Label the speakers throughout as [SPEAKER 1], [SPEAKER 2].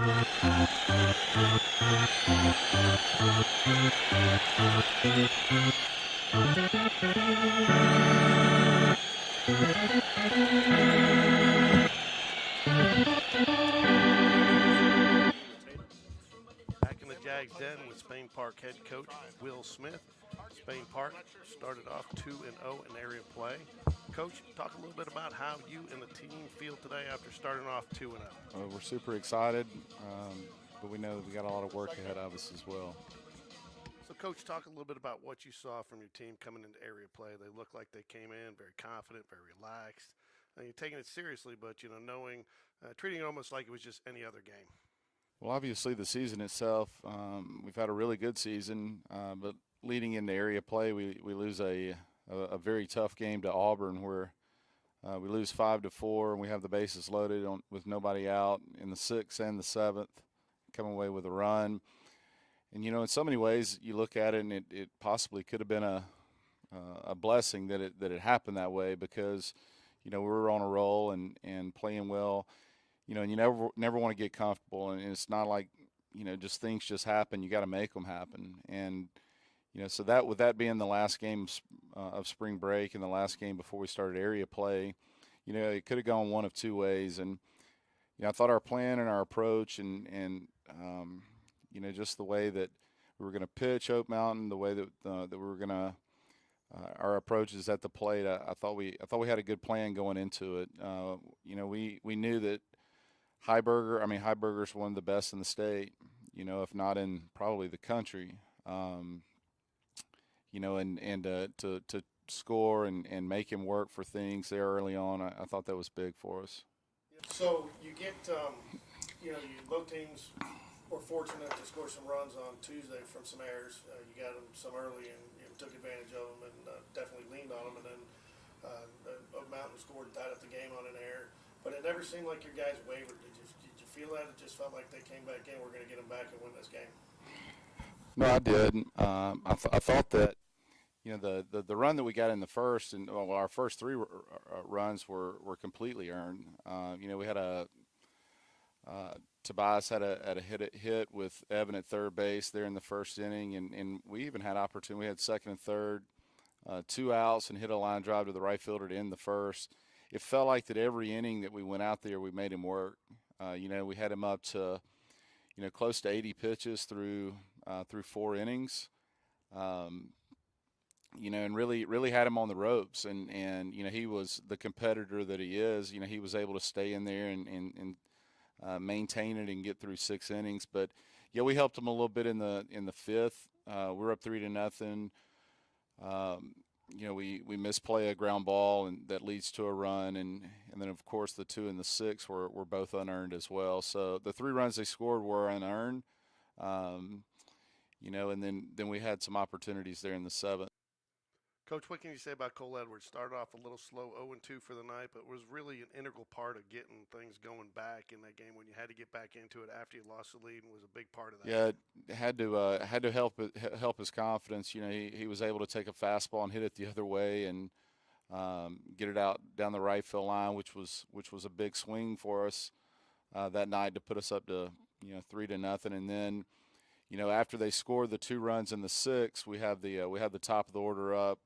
[SPEAKER 1] Back in the Jags den with Spain Park head coach Will Smith. Spain Park started off 2-0 in area play. Coach, talk a little bit about how you and the team feel today after starting off 2-0.
[SPEAKER 2] We're super excited, but we know that we got a lot of work ahead of us as well.
[SPEAKER 1] So, Coach, talk a little bit about what you saw from your team coming into area play. They looked like they came in very confident, very relaxed. You're taking it seriously, but knowing, treating it almost like it was just any other game.
[SPEAKER 2] Well, obviously the season itself, we've had a really good season, but leading into area play, we lose a very tough game to Auburn where we lose 5-4, and we have the bases loaded with nobody out in the 6th and the 7th, come away with a run. And, in so many ways, you look at it, and it possibly could have been a blessing that it happened that way because, we were on a roll and playing well, and you never want to get comfortable. And it's not like, just things just happen. You got to make them happen. And, so that with that being the last game of spring break and the last game before we started area play, it could have gone one of two ways. And, I thought our plan and our approach and just the way that we were going to pitch Oak Mountain, the way that we were going to our approaches at the plate. I thought we had a good plan going into it. We knew that Heiberger's one of the best in the state. If not in probably the country. And to score and make him work for things there early on, I thought that was big for us.
[SPEAKER 1] So you get, both teams were fortunate to score some runs on Tuesday from some errors. You got them some early and took advantage of them and definitely leaned on them. And then Oak Mountain scored tied up the game on an error. But it never seemed like your guys wavered. Did you feel that? It just felt like they came back in. We're going to get them back and win this game.
[SPEAKER 2] No, I did. I thought that the run that we got in the first and our first three runs were completely earned. We had Tobias had a hit with Evan at third base there in the first inning, and we even had opportunity. We had second and third, 2 outs, and hit a line drive to the right fielder to end the first. It felt like that every inning that we went out there, we made him work. We had him up to close to 80 pitches through 4 innings. And really had him on the ropes, and he was the competitor that he is. He was able to stay in there and maintain it and get through 6 innings. But we helped him a little bit in the 5th. We're up 3-0. We misplay a ground ball, and that leads to a run, and then of course the 2 and the 6 were both unearned as well. So the 3 runs they scored were unearned. And then we had some opportunities there in the 7th.
[SPEAKER 1] Coach, what can you say about Cole Edwards? Started off a little slow, 0-2 for the night, but was really an integral part of getting things going back in that game when you had to get back into it after you lost the lead, and was a big part of that.
[SPEAKER 2] Yeah, it had to help his confidence. He was able to take a fastball and hit it the other way and get it out down the right field line, which was a big swing for us that night to put us up to 3-0, and then. After they scored the 2 runs in the 6th, we have the top of the order up.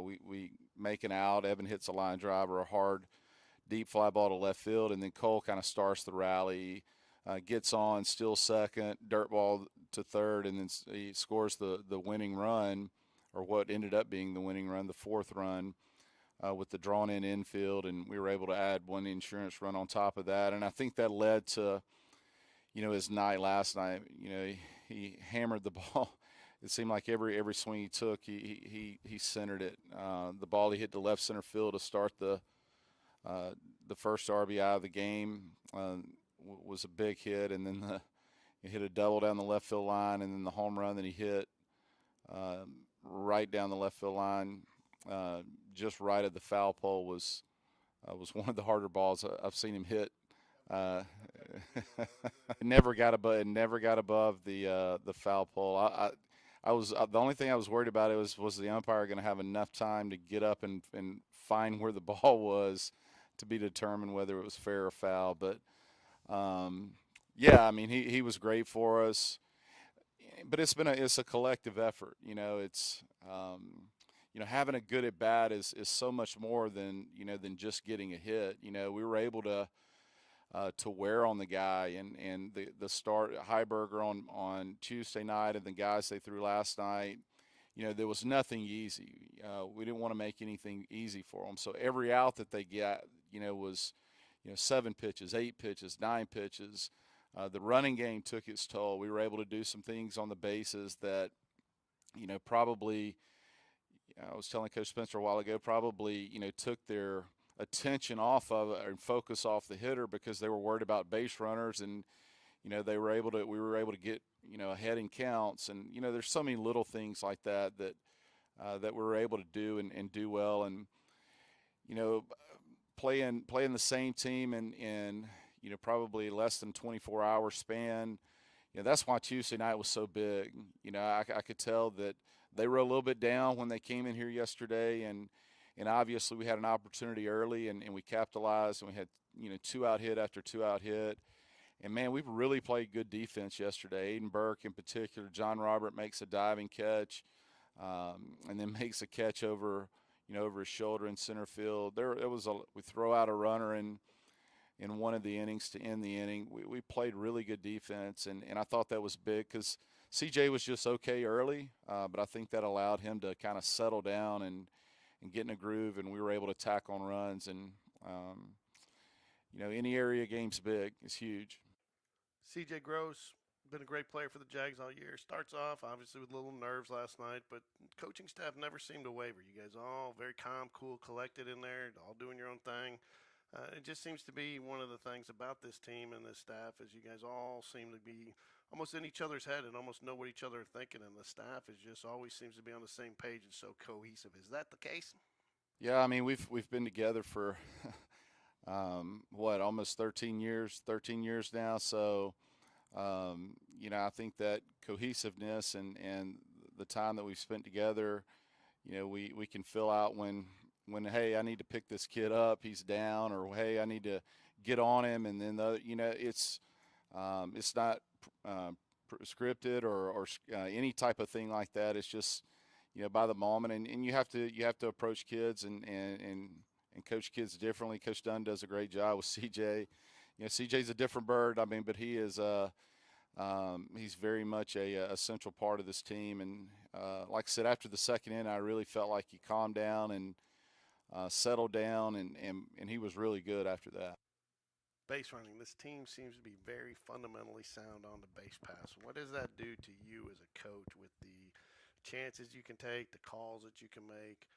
[SPEAKER 2] We make an out. Evan hits a line drive or a hard, deep fly ball to left field, and then Cole kind of starts the rally, gets on, steals second, dirt ball to third, and then he scores the winning run, or what ended up being the winning run, the 4th run, with the drawn-in infield, and we were able to add one insurance run on top of that, and I think that led to his night last night. He hammered the ball. It seemed like every swing he took, he centered it. The ball he hit to left center field to start the first RBI of the game was a big hit, and then he hit a double down the left field line, and then the home run that he hit right down the left field line, just right at the foul pole was one of the harder balls I've seen him hit. It never got above the foul pole. I was the only thing I was worried about was the umpire going to have enough time to get up and find where the ball was to be determined whether it was fair or foul. But Yeah, I mean, he was great for us, but it's a collective effort. Having a good at bat is so much more than than just getting a hit. We were able to wear on the guy, and the start Heiberger on Tuesday night and the guys they threw last night. There was nothing easy. We didn't want to make anything easy for them. So every out that they get, was 7 pitches, 8 pitches, 9 pitches. The running game took its toll. We were able to do some things on the bases that, probably, I was telling Coach Spencer a while ago, probably, took their attention off of it and focus off the hitter because they were worried about base runners, and we were able to get ahead in counts, and there's so many little things like that we were able to do and do well, and you know playing the same team in probably less than 24-hour span. That's why Tuesday night was so big. I could tell that they were a little bit down when they came in here yesterday, and obviously we had an opportunity early, and we capitalized, and we had 2-out hit after 2-out hit. And, man, we really played good defense yesterday. Aiden Burke in particular. John Robert makes a diving catch, and then makes a catch over his shoulder in center field. We throw out a runner in one of the innings to end the inning. We played really good defense, and I thought that was big because CJ was just okay early, but I think that allowed him to kind of settle down and get in a groove, and we were able to tack on runs. And, any area game's big. It's huge.
[SPEAKER 1] CJ Gross, been a great player for the Jags all year. Starts off, obviously, with little nerves last night, but coaching staff never seemed to waver. You guys all very calm, cool, collected in there, all doing your own thing. It just seems to be one of the things about this team and this staff is you guys all seem to be almost in each other's head and almost know what each other are thinking, and the staff is just always seems to be on the same page and so cohesive. Is that the case?
[SPEAKER 2] Yeah, I mean, we've been together for almost 13 years now. So, I think that cohesiveness and the time that we've spent together, we can fill out when, hey, I need to pick this kid up, he's down, or hey, I need to get on him, and then it's not scripted or any type of thing like that. It's just by the moment, and you have to approach kids and coach kids differently. Coach Dunn does a great job with CJ. CJ's a different bird. I mean, but he is he's very much a central part of this team. And like I said, after the second inning, I really felt like he calmed down and settled down, and he was really good after that.
[SPEAKER 1] Base running. This team seems to be very fundamentally sound on the base pass. What does that do to you as a coach with the chances you can take, the calls that you can make?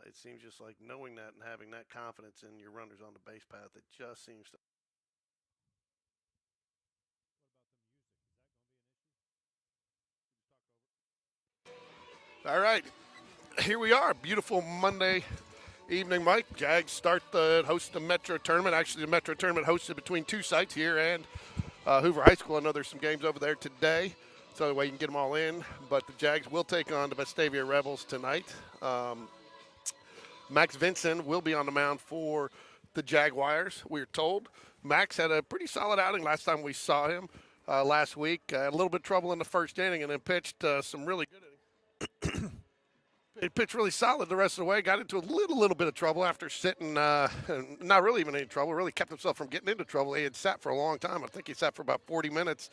[SPEAKER 1] It seems just like knowing that and having that confidence in your runners on the base path, it just seems to. All right, here we are. Beautiful Monday evening, Mike. Jags host the Metro tournament. Actually, the Metro tournament hosted between two sites here and Hoover High School. I know there's some games over there today, so that way you can get them all in. But the Jags will take on the Vestavia Rebels tonight. Max Vincent will be on the mound for the Jaguars, we're told. Max had a pretty solid outing last time we saw him last week. A little bit of trouble in the first inning and then pitched some really good innings. He pitched really solid the rest of the way. Got into a little bit of trouble after sitting, not really even any trouble, really kept himself from getting into trouble. He had sat for a long time. I think he sat for about 40 minutes.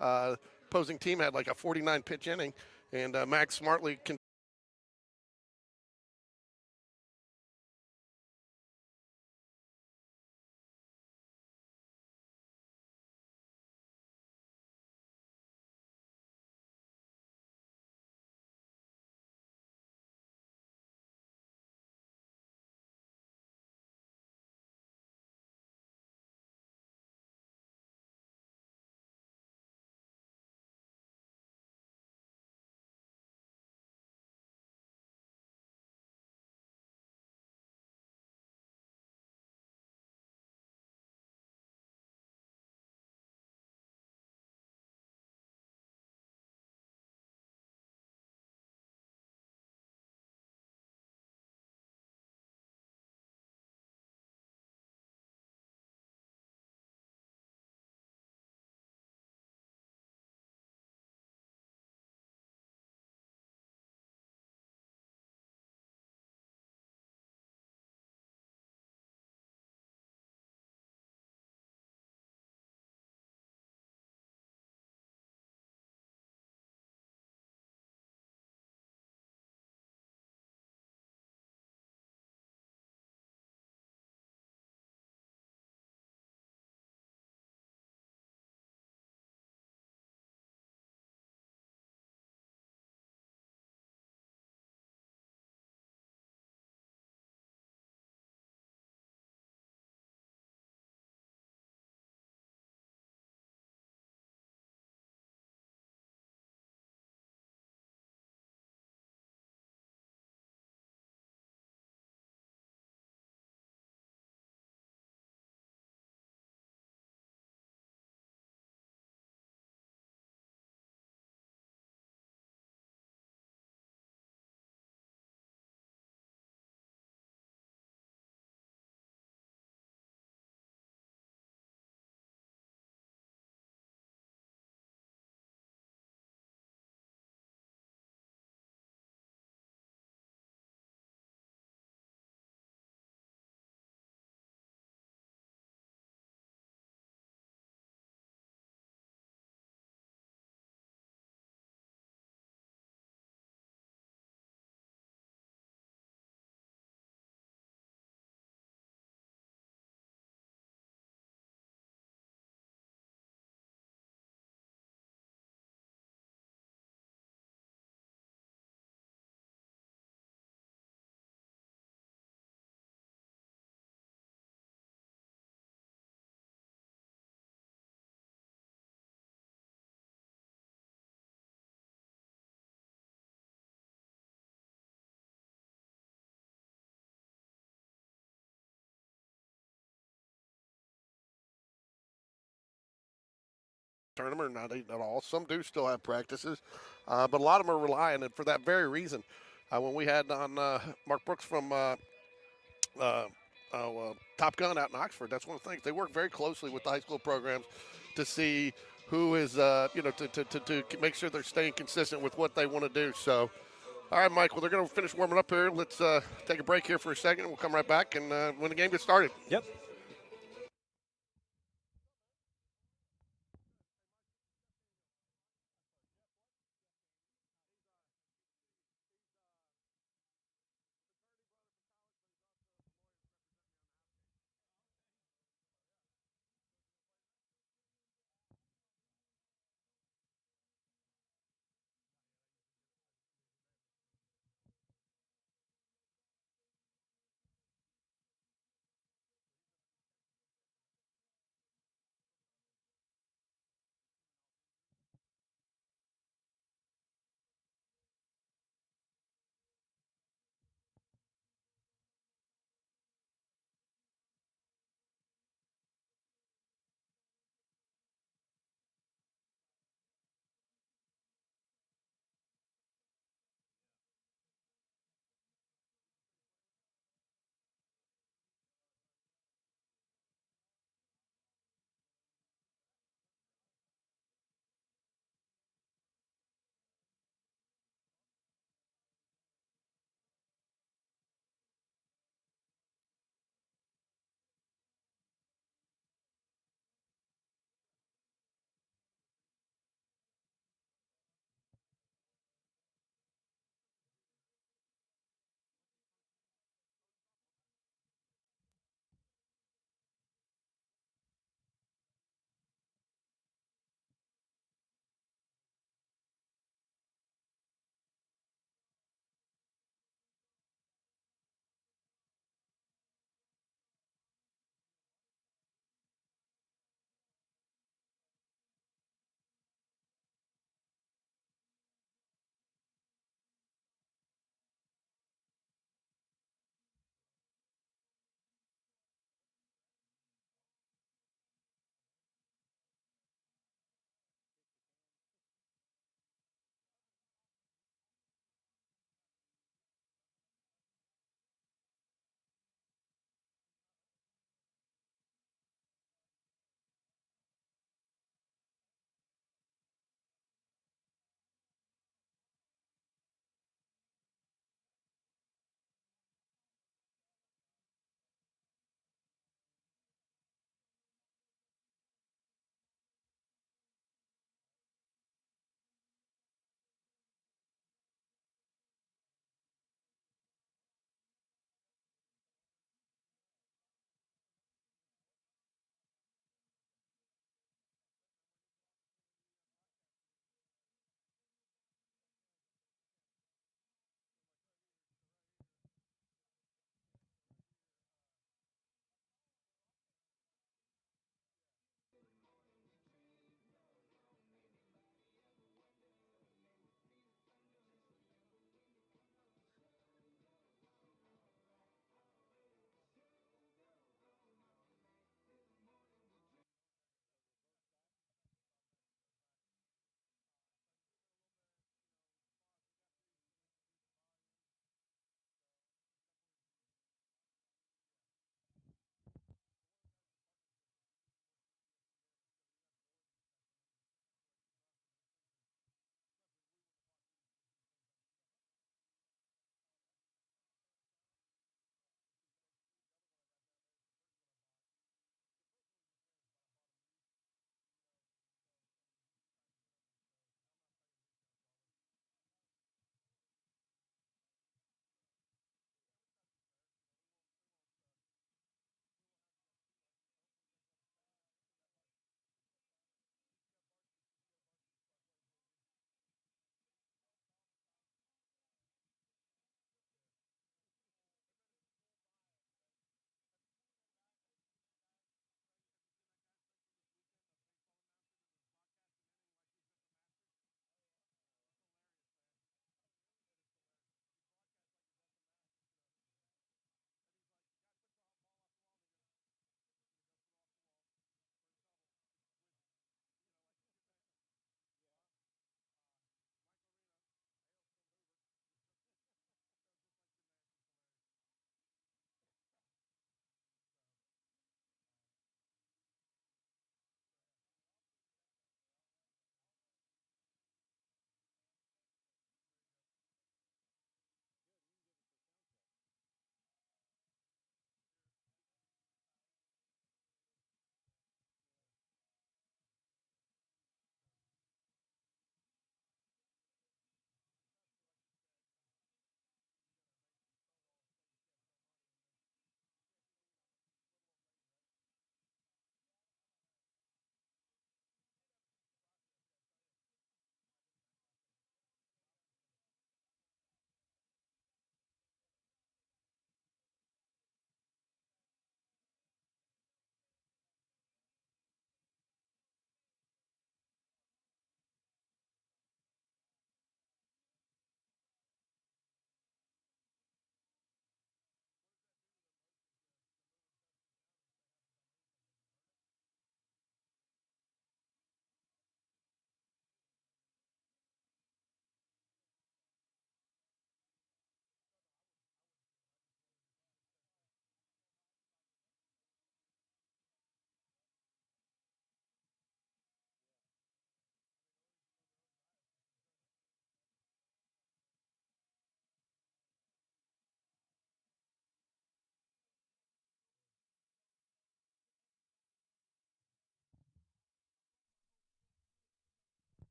[SPEAKER 1] Opposing team had like a 49-pitch inning, and Max smartly
[SPEAKER 3] tournament, or not at all. Some do still have practices, but a lot of them are relying, and for that very reason. When we had on Mark Brooks from Top Gun out in Oxford, that's one of the things. They work very closely with the high school programs to see who is, to make sure they're staying consistent with what they want to do. So, all right, Mike, well, they're going to finish warming up here. Let's take a break here for a second. We'll come right back and when the game gets started.
[SPEAKER 4] Yep.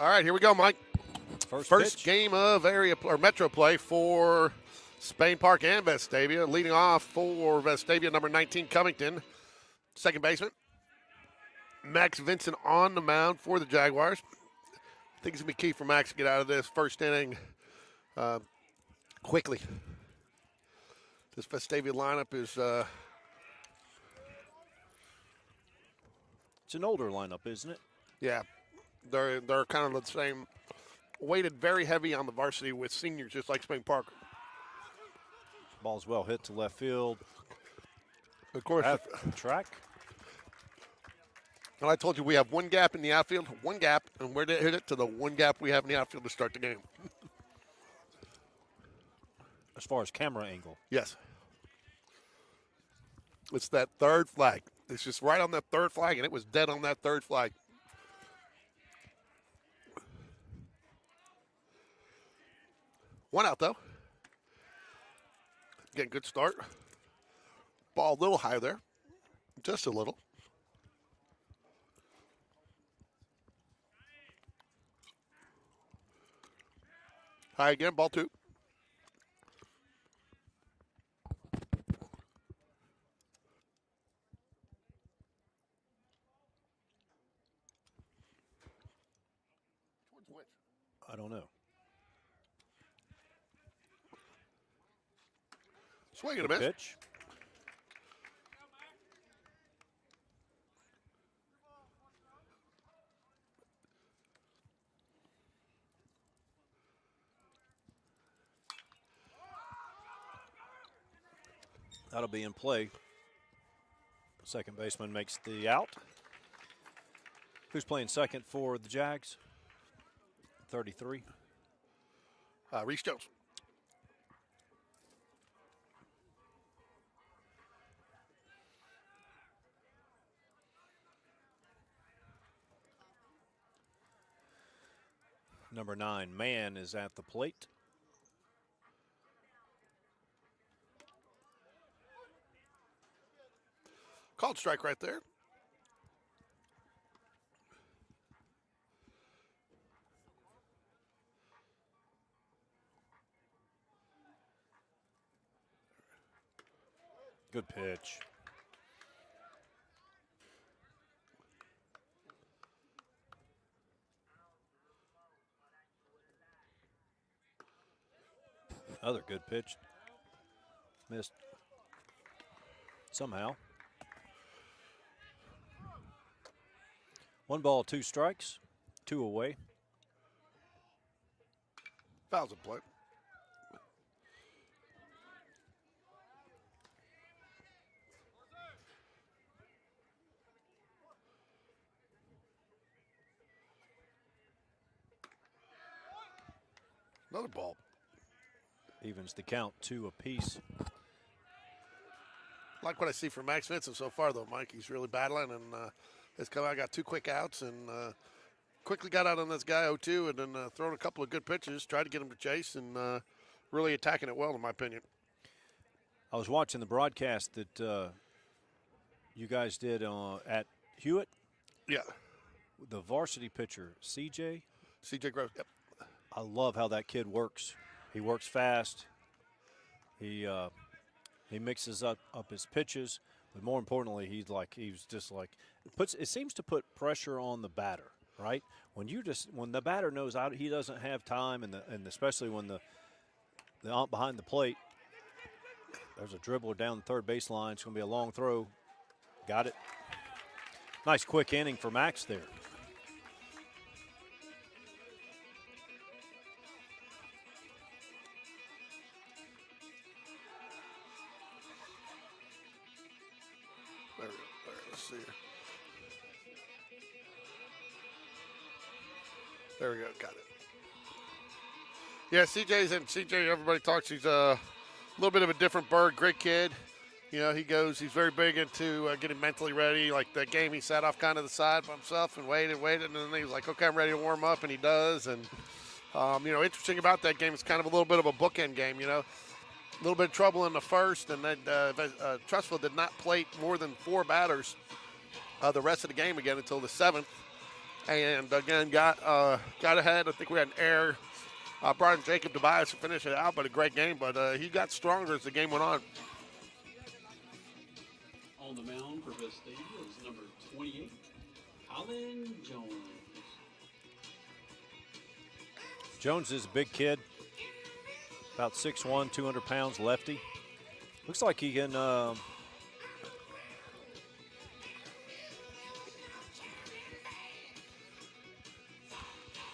[SPEAKER 3] All right, here we go, Mike. First
[SPEAKER 4] pitch.
[SPEAKER 3] game of area or metro play for Spain Park and Vestavia. Leading off for Vestavia, number 19, Covington. Second baseman, Max Vincent on the mound for the Jaguars. I think it's going to be key for Max to get out of this first inning quickly. This Vestavia lineup is
[SPEAKER 4] It's an older lineup, isn't it?
[SPEAKER 3] yeah, they're kind of the same, weighted very heavy on the varsity with seniors, just like Spain Park.
[SPEAKER 4] Ball's well hit to left field.
[SPEAKER 3] Of course,
[SPEAKER 4] At the track.
[SPEAKER 3] and I told you we have one gap in the outfield, one gap, and we're to hit it to the one gap we have in the outfield to start the game.
[SPEAKER 4] As far as camera angle.
[SPEAKER 3] Yes. It's that third flag. It's just right on that third flag, and it was dead on that third flag. One out, though. Getting good start. Ball a little high there. Just a little. High again, ball 2.
[SPEAKER 4] I don't know.
[SPEAKER 3] Swing and a
[SPEAKER 4] Good
[SPEAKER 3] miss.
[SPEAKER 4] pitch. That'll be in play. Second baseman makes the out. Who's playing second for the Jags? 33.
[SPEAKER 3] Reese Jones.
[SPEAKER 4] Number 9, Mann, is at the plate.
[SPEAKER 3] Called strike right there.
[SPEAKER 4] Good pitch. Another good pitch. Missed somehow. 1 ball, 2 strikes, 2 away.
[SPEAKER 3] Fouls in play. Another ball.
[SPEAKER 4] Evens the count, 2 apiece.
[SPEAKER 3] Like what I see from Max Vincent so far, though, Mike. He's really battling and has come out, got 2 quick outs, and quickly got out on this guy 0-2 and then thrown a couple of good pitches, tried to get him to chase, and really attacking it well, in my opinion.
[SPEAKER 4] I was watching the broadcast that you guys did at Hewitt.
[SPEAKER 3] Yeah.
[SPEAKER 4] The varsity pitcher, CJ.
[SPEAKER 3] CJ Gross, yep.
[SPEAKER 4] I love how that kid works. He works fast. He mixes up his pitches, but more importantly, it seems to put pressure on the batter, right? When the batter knows he doesn't have time, and especially when the ump behind the plate, there's a dribbler down the third baseline. It's going to be a long throw. Got it. Nice quick inning for Max there.
[SPEAKER 3] Let's see here. There we go. Got it. Yeah, CJ, everybody talks. He's a little bit of a different bird. Great kid. You know, he's very big into getting mentally ready. Like that game, he sat off kind of the side by himself and waited, and then he was like, okay, I'm ready to warm up, and he does. And, interesting about that game, it's kind of a little bit of a bookend game, you know. A little bit of trouble in the first, and then Trussville did not plate more than 4 batters the rest of the game again until the 7th. and again got ahead. I think we had an error. Brian Jacob Tobias to finish it out, but a great game. But he got stronger as the game went on.
[SPEAKER 5] On the mound for Vestavia is number 28, Colin Jones.
[SPEAKER 4] Jones is a big kid, about 6'1", 200 pounds, lefty. Looks like he can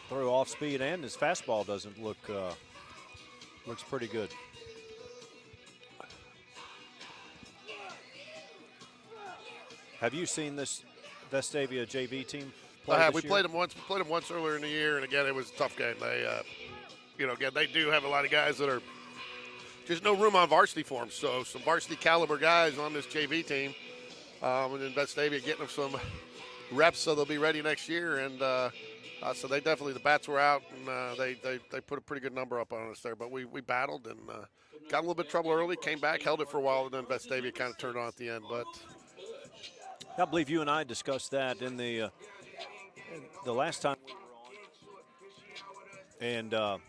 [SPEAKER 4] throw off speed, and his fastball doesn't look looks pretty good. Have you seen this Vestavia JV team play
[SPEAKER 3] I have.
[SPEAKER 4] this
[SPEAKER 3] We
[SPEAKER 4] year?
[SPEAKER 3] played them once. We played them once earlier in the year, and again, it was a tough game. They, again, they do have a lot of guys that are just no room on varsity for them. So some varsity caliber guys on this JV team, and then Vestavia getting them some reps so they'll be ready next year. And so they definitely, the bats were out, and they put a pretty good number up on us there. But we battled and got a little bit of trouble early, came back, held it for a while, and then Vestavia kind of turned on at the end. But
[SPEAKER 4] I believe you and I discussed that in the last time we were on, and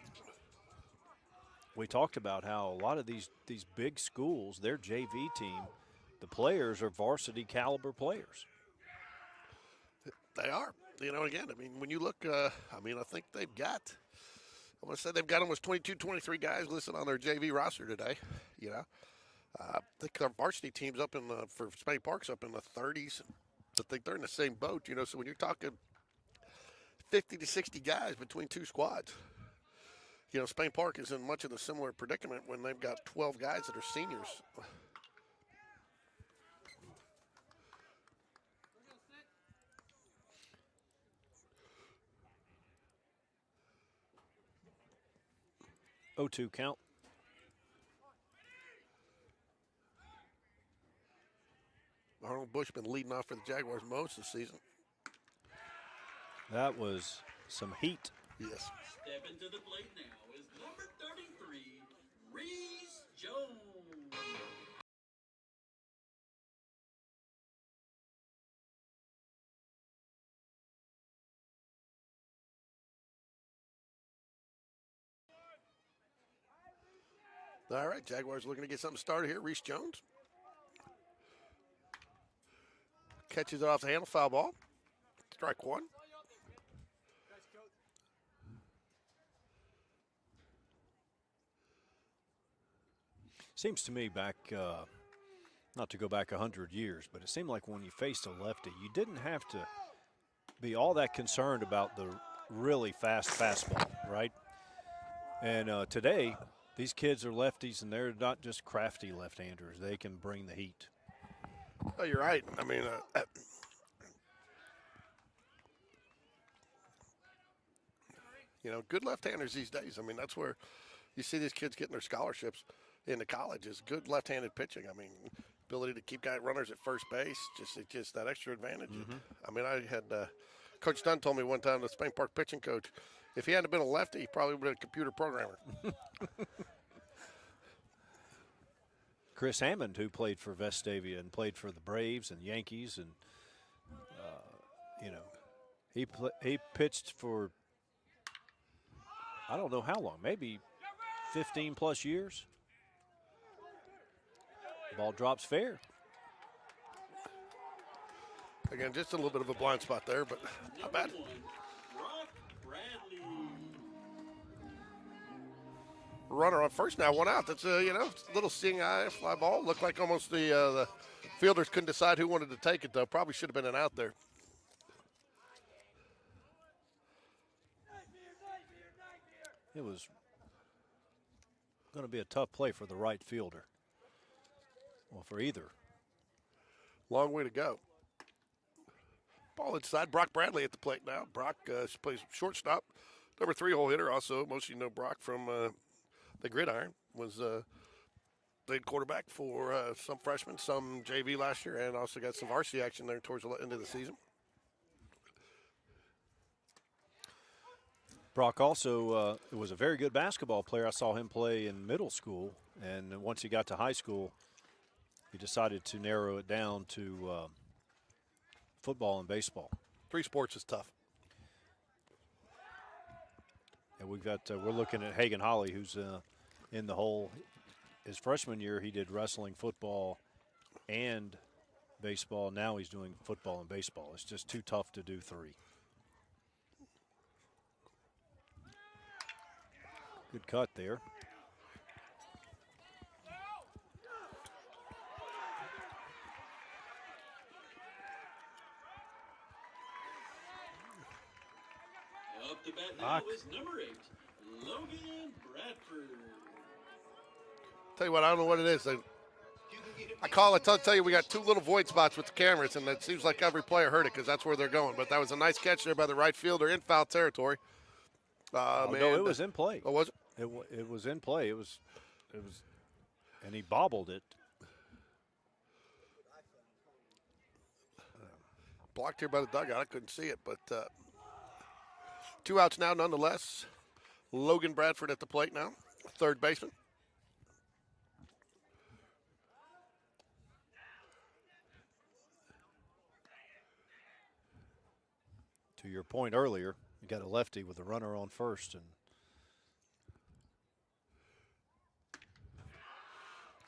[SPEAKER 4] we talked about how a lot of these big schools, their JV team, the players are varsity caliber players.
[SPEAKER 3] they are. Again, I mean, when you look, I think they've got, I want to say they've got almost 22, 23 guys listed on their JV roster today. I think their varsity team's up for Spain Park's up in the 30s. I think they're in the same boat, So when you're talking 50 to 60 guys between two squads, Spain Park is in much of the similar predicament when they've got 12 guys that are seniors.
[SPEAKER 4] O2 count.
[SPEAKER 3] Arnold Bush been leading off for the Jaguars most this season.
[SPEAKER 4] That was some heat.
[SPEAKER 3] Yes.
[SPEAKER 5] Stepping to the plate now is number 33, Reese Jones.
[SPEAKER 3] All right, Jaguars looking to get something started here. Reese Jones catches it off the handle, foul ball. Strike one.
[SPEAKER 4] Seems to me back, not to go back 100 years, but it seemed like when you faced a lefty, you didn't have to be all that concerned about the really fast fastball, right? And today, these kids are lefties, and they're not just crafty left-handers. They can bring the heat.
[SPEAKER 3] Oh, you're right. I mean, good left-handers these days. I mean, that's where you see these kids getting their scholarships into college is good left-handed pitching. I mean, ability to keep runners at first base, just that extra advantage.
[SPEAKER 4] Mm-hmm.
[SPEAKER 3] I mean, I had Coach Dunn told me one time, the Spain Park pitching coach, if he hadn't been a lefty, he probably would have been a computer programmer.
[SPEAKER 4] Chris Hammond, who played for Vestavia and played for the Braves and Yankees, and he pitched for I don't know how long, maybe 15 plus years. Ball drops fair.
[SPEAKER 3] Again, just a little bit of a blind spot there, but not bad. Runner on first now, one out. That's a little seeing eye fly ball. Looked like almost the fielders couldn't decide who wanted to take it though. Probably should have been an out there.
[SPEAKER 4] It was going to be a tough play for the right fielder. Well, for either.
[SPEAKER 3] Long way to go. Ball inside. Brock Bradley at the plate now. Brock plays shortstop. Number 3 hole hitter. Also, most of you know Brock from the Gridiron. Was played quarterback for some freshmen, some JV last year, and also got some varsity action there towards the end of the season.
[SPEAKER 4] Brock also was a very good basketball player. I saw him play in middle school, and once he got to high school, he decided to narrow it down to football and baseball.
[SPEAKER 3] 3 sports is tough.
[SPEAKER 4] And we're looking at Hagen Holly, who's in the hole. His freshman year, he did wrestling, football, and baseball. Now he's doing football and baseball. It's just too tough to do 3. Good cut there.
[SPEAKER 5] Up to bat now is number 8, Logan Bradford.
[SPEAKER 3] Tell you what, I don't know what it is. I call it, tell you we got 2 little void spots with the cameras, and it seems like every player heard it because that's where they're going. But that was a nice catch there by the right fielder in foul territory.
[SPEAKER 4] No, it was in play.
[SPEAKER 3] Oh, was it?
[SPEAKER 4] It was in play. It was, and he bobbled it.
[SPEAKER 3] Blocked here by the dugout. I couldn't see it, but 2 outs now nonetheless. Logan Bradford at the plate now, third baseman.
[SPEAKER 4] To your point earlier, you got a lefty with a runner on first, and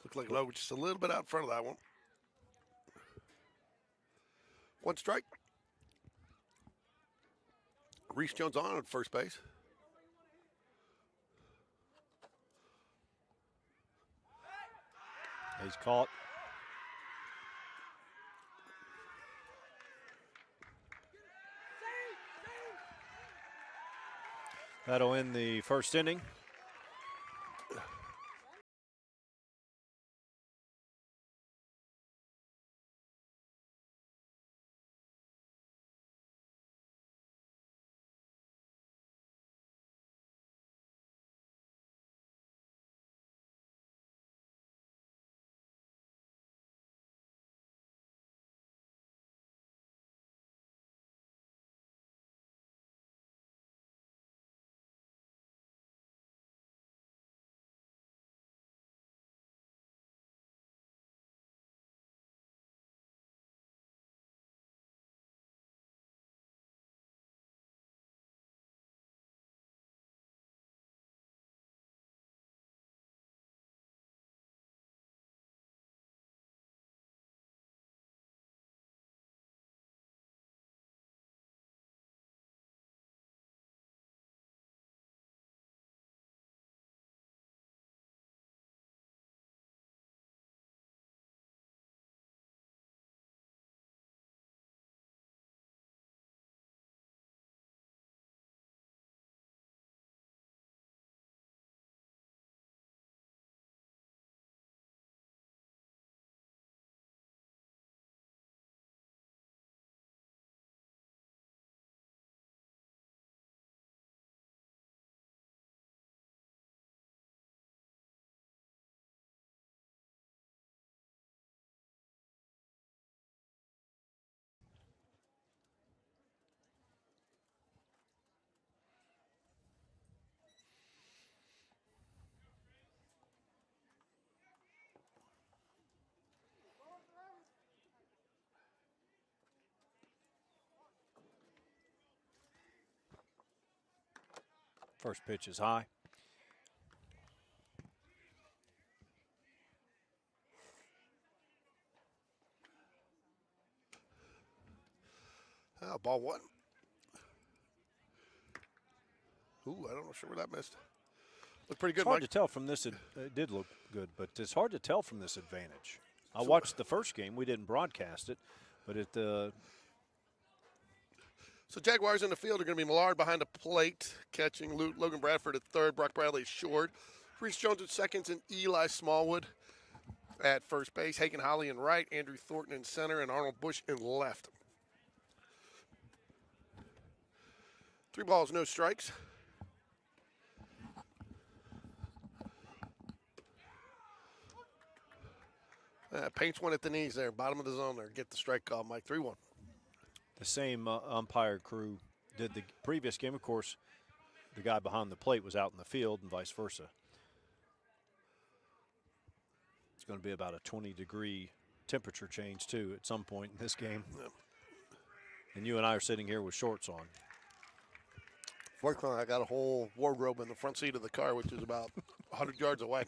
[SPEAKER 3] Looked like Logan just a little bit out in front of that one. 1 strike. Reese Jones on at first base.
[SPEAKER 4] he's caught. That'll end the first inning. First pitch is high.
[SPEAKER 3] Ball 1. Ooh, I don't know sure where that missed. Looked pretty good,
[SPEAKER 4] It's hard
[SPEAKER 3] Mike.
[SPEAKER 4] to tell from this. It did look good, but it's hard to tell from this advantage. I watched the first game. We didn't broadcast it, but
[SPEAKER 3] So Jaguars in the field are going to be Millard behind the plate, catching Logan Bradford at third, Brock Bradley short, Reese Jones at seconds, and Eli Smallwood at first base, Hagen Holly in right, Andrew Thornton in center, and Arnold Bush in left. 3 balls, no strikes. Paints one at the knees there, bottom of the zone there. Get the strike call, Mike. 3-1.
[SPEAKER 4] the same umpire crew did the previous game. Of course, the guy behind the plate was out in the field and vice versa. It's going to be about a 20-degree temperature change, too, at some point in this game.
[SPEAKER 3] Yep.
[SPEAKER 4] And you and I are sitting here with shorts on.
[SPEAKER 3] Fortunately, I got a whole wardrobe in the front seat of the car, which is about 100 yards away.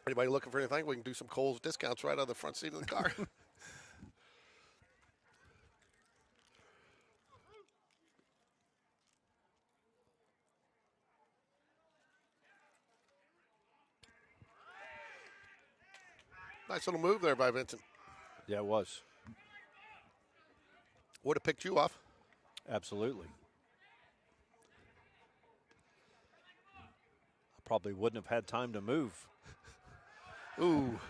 [SPEAKER 3] Anybody looking for anything? We can do some Kohl's discounts right out of the front seat of the car. Nice little move there by Vincent.
[SPEAKER 4] Yeah, it was.
[SPEAKER 3] Would have picked you off.
[SPEAKER 4] Absolutely. I probably wouldn't have had time to move.
[SPEAKER 3] Ooh.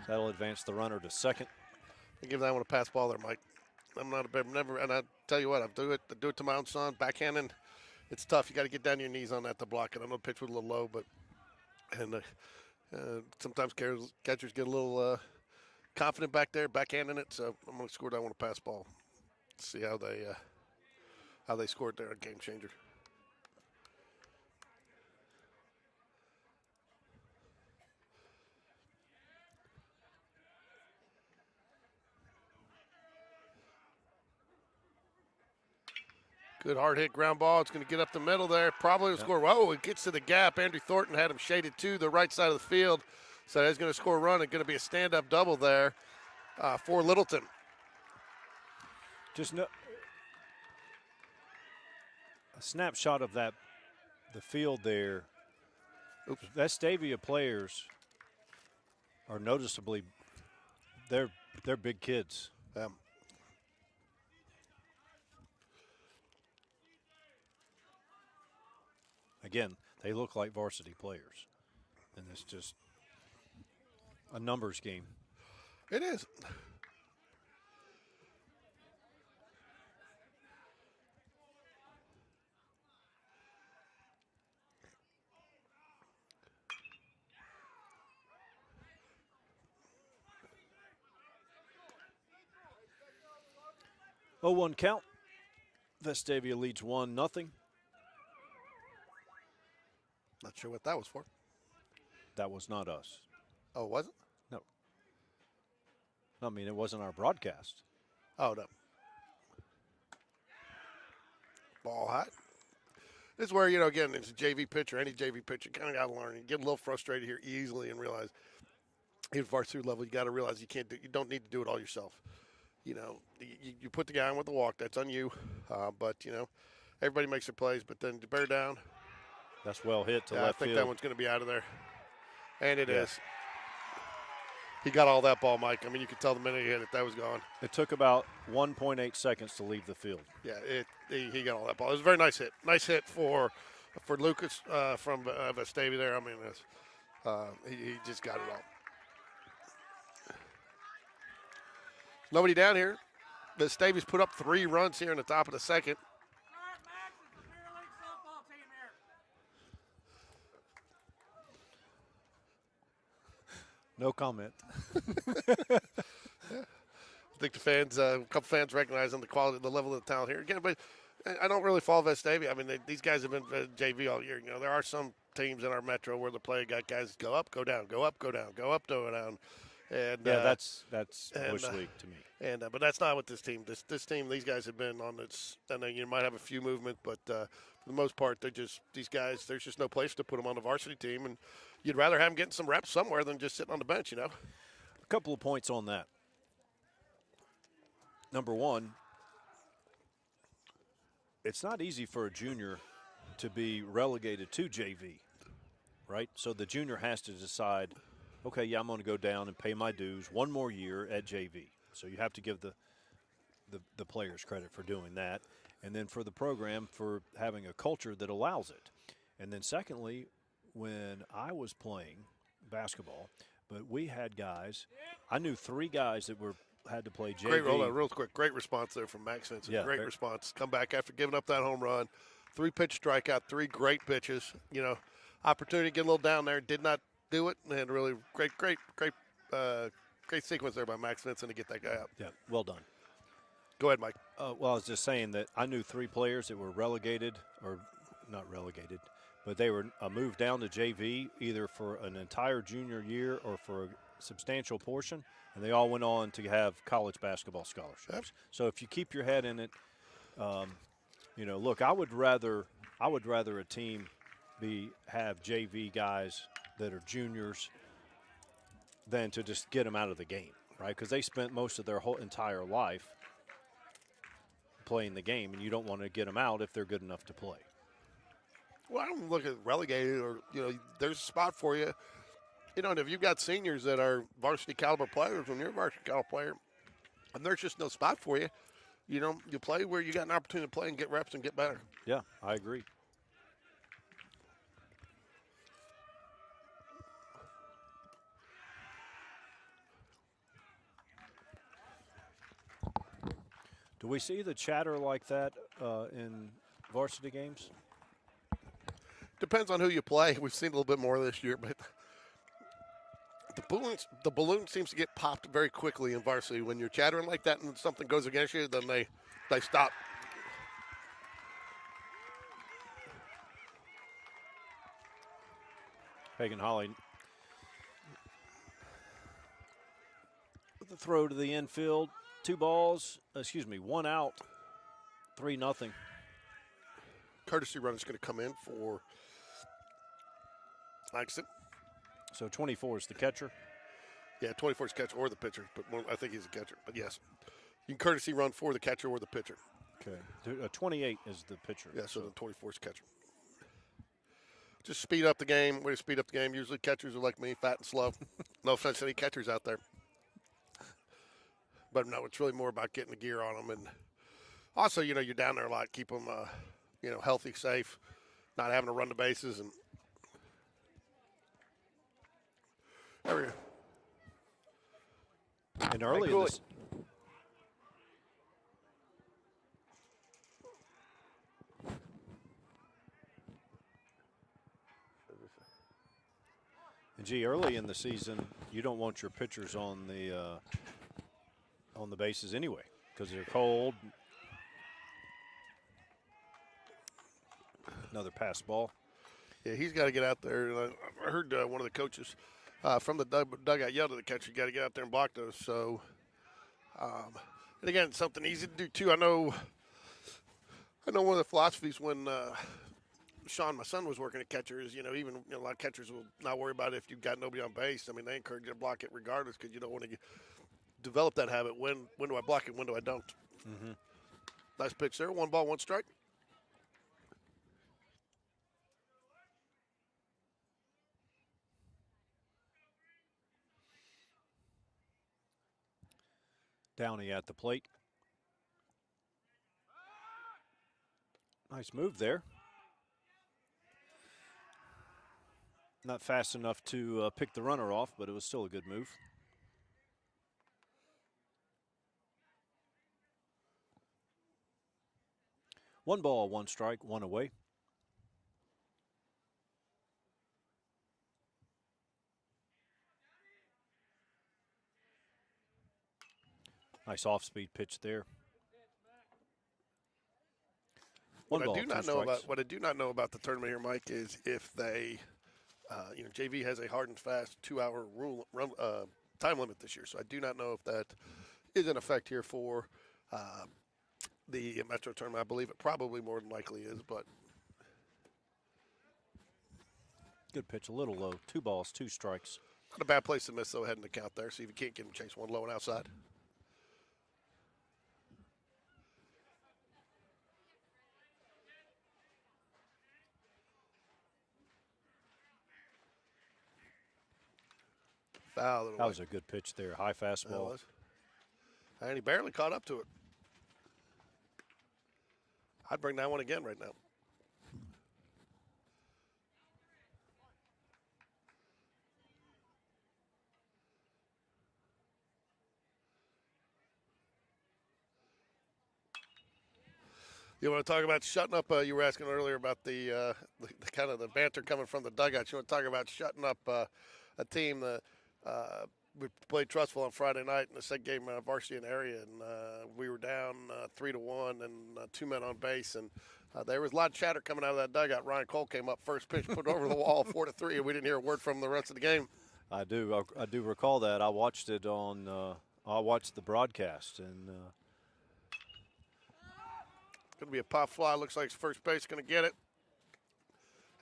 [SPEAKER 4] That'll advance the runner to second.
[SPEAKER 3] I give that one a pass ball there, Mike. I'm not a bit, never, and I tell you what, I do it to my own son. Backhanding, it's tough. You got to get down your knees on that to block it. I know the pitch was a little low, but sometimes catchers get a little confident back there, backhanding it. So I'm going to score that one a pass ball. See how they scored there, a game changer. Good hard hit ground ball. It's going to get up the middle there. Probably will score. Whoa, it gets to the gap. Andrew Thornton had him shaded to the right side of the field. So he's going to score a run. It's going to be a stand-up double there for Littleton.
[SPEAKER 4] Just a snapshot of the field there.
[SPEAKER 3] Oops.
[SPEAKER 4] Vestavia players are noticeably, they're big kids. Again, they look like varsity players, and it's just a numbers game.
[SPEAKER 3] It is.
[SPEAKER 4] Oh, 1 count. Vestavia leads 1-0.
[SPEAKER 3] Not sure what that was for.
[SPEAKER 4] That was not us.
[SPEAKER 3] Oh, was it?
[SPEAKER 4] No. I mean, it wasn't our broadcast.
[SPEAKER 3] Oh, no. Ball hot. This is where, again, it's a JV pitcher, any JV pitcher, kind of got to learn. You get a little frustrated here easily and realize, at varsity level, you got to realize you don't need to do it all yourself. You put the guy on with the walk, that's on you. But, everybody makes their plays, but then to bear down.
[SPEAKER 4] That's well hit to
[SPEAKER 3] I
[SPEAKER 4] left
[SPEAKER 3] think
[SPEAKER 4] field.
[SPEAKER 3] that one's going to be out of there. And it is. He got all that ball, Mike. I mean, you could tell the minute he hit it, that was gone.
[SPEAKER 4] It took about 1.8 seconds to leave the field.
[SPEAKER 3] Yeah, he got all that ball. It was a very nice hit. Nice hit for Lucas from Vestavia there. I mean, he just got it all. Nobody down here. Vestavia's put up 3 runs here in the top of the second.
[SPEAKER 4] No comment.
[SPEAKER 3] I think the fans, a couple fans recognize the quality, the level of the talent here. Again, but I don't really follow Vestavia. I mean, these guys have been JV all year. There are some teams in our metro where the play got guys go up, go down, go up, go down, go up, go down. And
[SPEAKER 4] that's Bush League to me.
[SPEAKER 3] And but that's not what this team. This team, these guys have been on its. And then you might have a few movement, but for the most part, they're just these guys. There's just no place to put them on the varsity team, and you'd rather have them getting some reps somewhere than just sitting on the bench. A
[SPEAKER 4] couple of points on that. Number one, it's not easy for a junior to be relegated to JV, right? So the junior has to decide, okay, yeah, I'm going to go down and pay my dues one more year at JV. So you have to give the players credit for doing that. And then for the program for having a culture that allows it. And then secondly, when I was playing basketball, but we had guys, I knew 3 guys that had to play JV.
[SPEAKER 3] Great roll out, real quick. Great response there from Max Vincent.
[SPEAKER 4] Yeah,
[SPEAKER 3] great response. Come back after giving up that home run. 3-pitch strikeout, 3 great pitches. Opportunity to get a little down there. Did not do it. And really great sequence there by Max Vincent to get that guy out.
[SPEAKER 4] Yeah, well done.
[SPEAKER 3] Go ahead, Mike.
[SPEAKER 4] Well, I was just saying that I knew 3 players that were relegated, or not relegated, but they were moved down to JV either for an entire junior year or for a substantial portion, and they all went on to have college basketball scholarships.
[SPEAKER 3] Yep.
[SPEAKER 4] So if you keep your head in it, You know, look, I would rather a team have JV guys that are juniors than to just get them out of the game, right? Because they spent most of their whole entire life playing the game, and you don't want to get them out if they're good enough to play.
[SPEAKER 3] Well, I don't look at relegated or, there's a spot for you. And if you've got seniors that are varsity caliber players, when you're a varsity caliber player, and there's just no spot for you, you play where you got an opportunity to play and get reps and get better.
[SPEAKER 4] Yeah, I agree. Do we see the chatter like that in varsity games?
[SPEAKER 3] Depends on who you play. We've seen a little bit more this year, but the balloon seems to get popped very quickly in varsity. When you're chattering like that and something goes against you, then they stop.
[SPEAKER 4] Hagen Holly with the throw to the infield. 1 out, 3-0.
[SPEAKER 3] Courtesy run is going to come in for Langston.
[SPEAKER 4] So 24 is the catcher.
[SPEAKER 3] Yeah, 24 is catcher or the pitcher, but I think he's a catcher. But yes, you can courtesy run for the catcher or the pitcher.
[SPEAKER 4] Okay. 28 is the pitcher.
[SPEAKER 3] Yeah, so the 24 is catcher. Just speed up the game. Way to speed up the game. Usually catchers are like me, fat and slow. No offense to any catchers out there. But no, it's really more about getting the gear on them. And also, you're down there a lot. Keep them, healthy, safe, not having to run the bases. And there we go.
[SPEAKER 4] And early in this. And early in the season, you don't want your pitchers on the bases anyway because they're cold. Another pass ball.
[SPEAKER 3] Yeah, he's got to get out there. And I heard one of the coaches from the dugout yell to the catcher, "You got to get out there and block those." So, and again, it's something easy to do too. I know one of the philosophies when Sean, my son, was working at catcher is, even a lot of catchers will not worry about it if you've got nobody on base. I mean, they encourage you to block it regardless because you don't want to develop that habit. When do I block it? When do I don't? Mm-hmm. Nice pitch there. 1 ball, 1 strike.
[SPEAKER 4] Downey at the plate. Nice move there. Not fast enough to pick the runner off, but it was still a good move. One ball, 1 strike, 1 away. Nice off-speed pitch there.
[SPEAKER 3] What I do not know about the tournament here, Mike, is if they, JV has a hard and fast 2-hour time limit this year. So I do not know if that is in effect here for the Metro tournament. I believe it probably more than likely is, but.
[SPEAKER 4] Good pitch, a little low. 2 balls, 2 strikes.
[SPEAKER 3] Not a bad place to miss, though, heading to count there. See if you can't get him chase 1 low and outside. Foul.
[SPEAKER 4] That was a good pitch there. High fastball.
[SPEAKER 3] And he barely caught up to it. I'd bring that one again right now. You want to talk about shutting up? You were asking earlier about the kind of the banter coming from the dugout. You want to talk about shutting up a team that we played Trustful on Friday night in the second game varsity in the area, and we were down 3-1 and 2 men on base, and there was a lot of chatter coming out of that dugout. Ryan Cole came up first pitch, put it over the wall, 4-3, and we didn't hear a word from him the rest of the game.
[SPEAKER 4] I do recall that. I watched it on. I watched the broadcast, and
[SPEAKER 3] Going to be a pop fly. Looks like first base going to get it.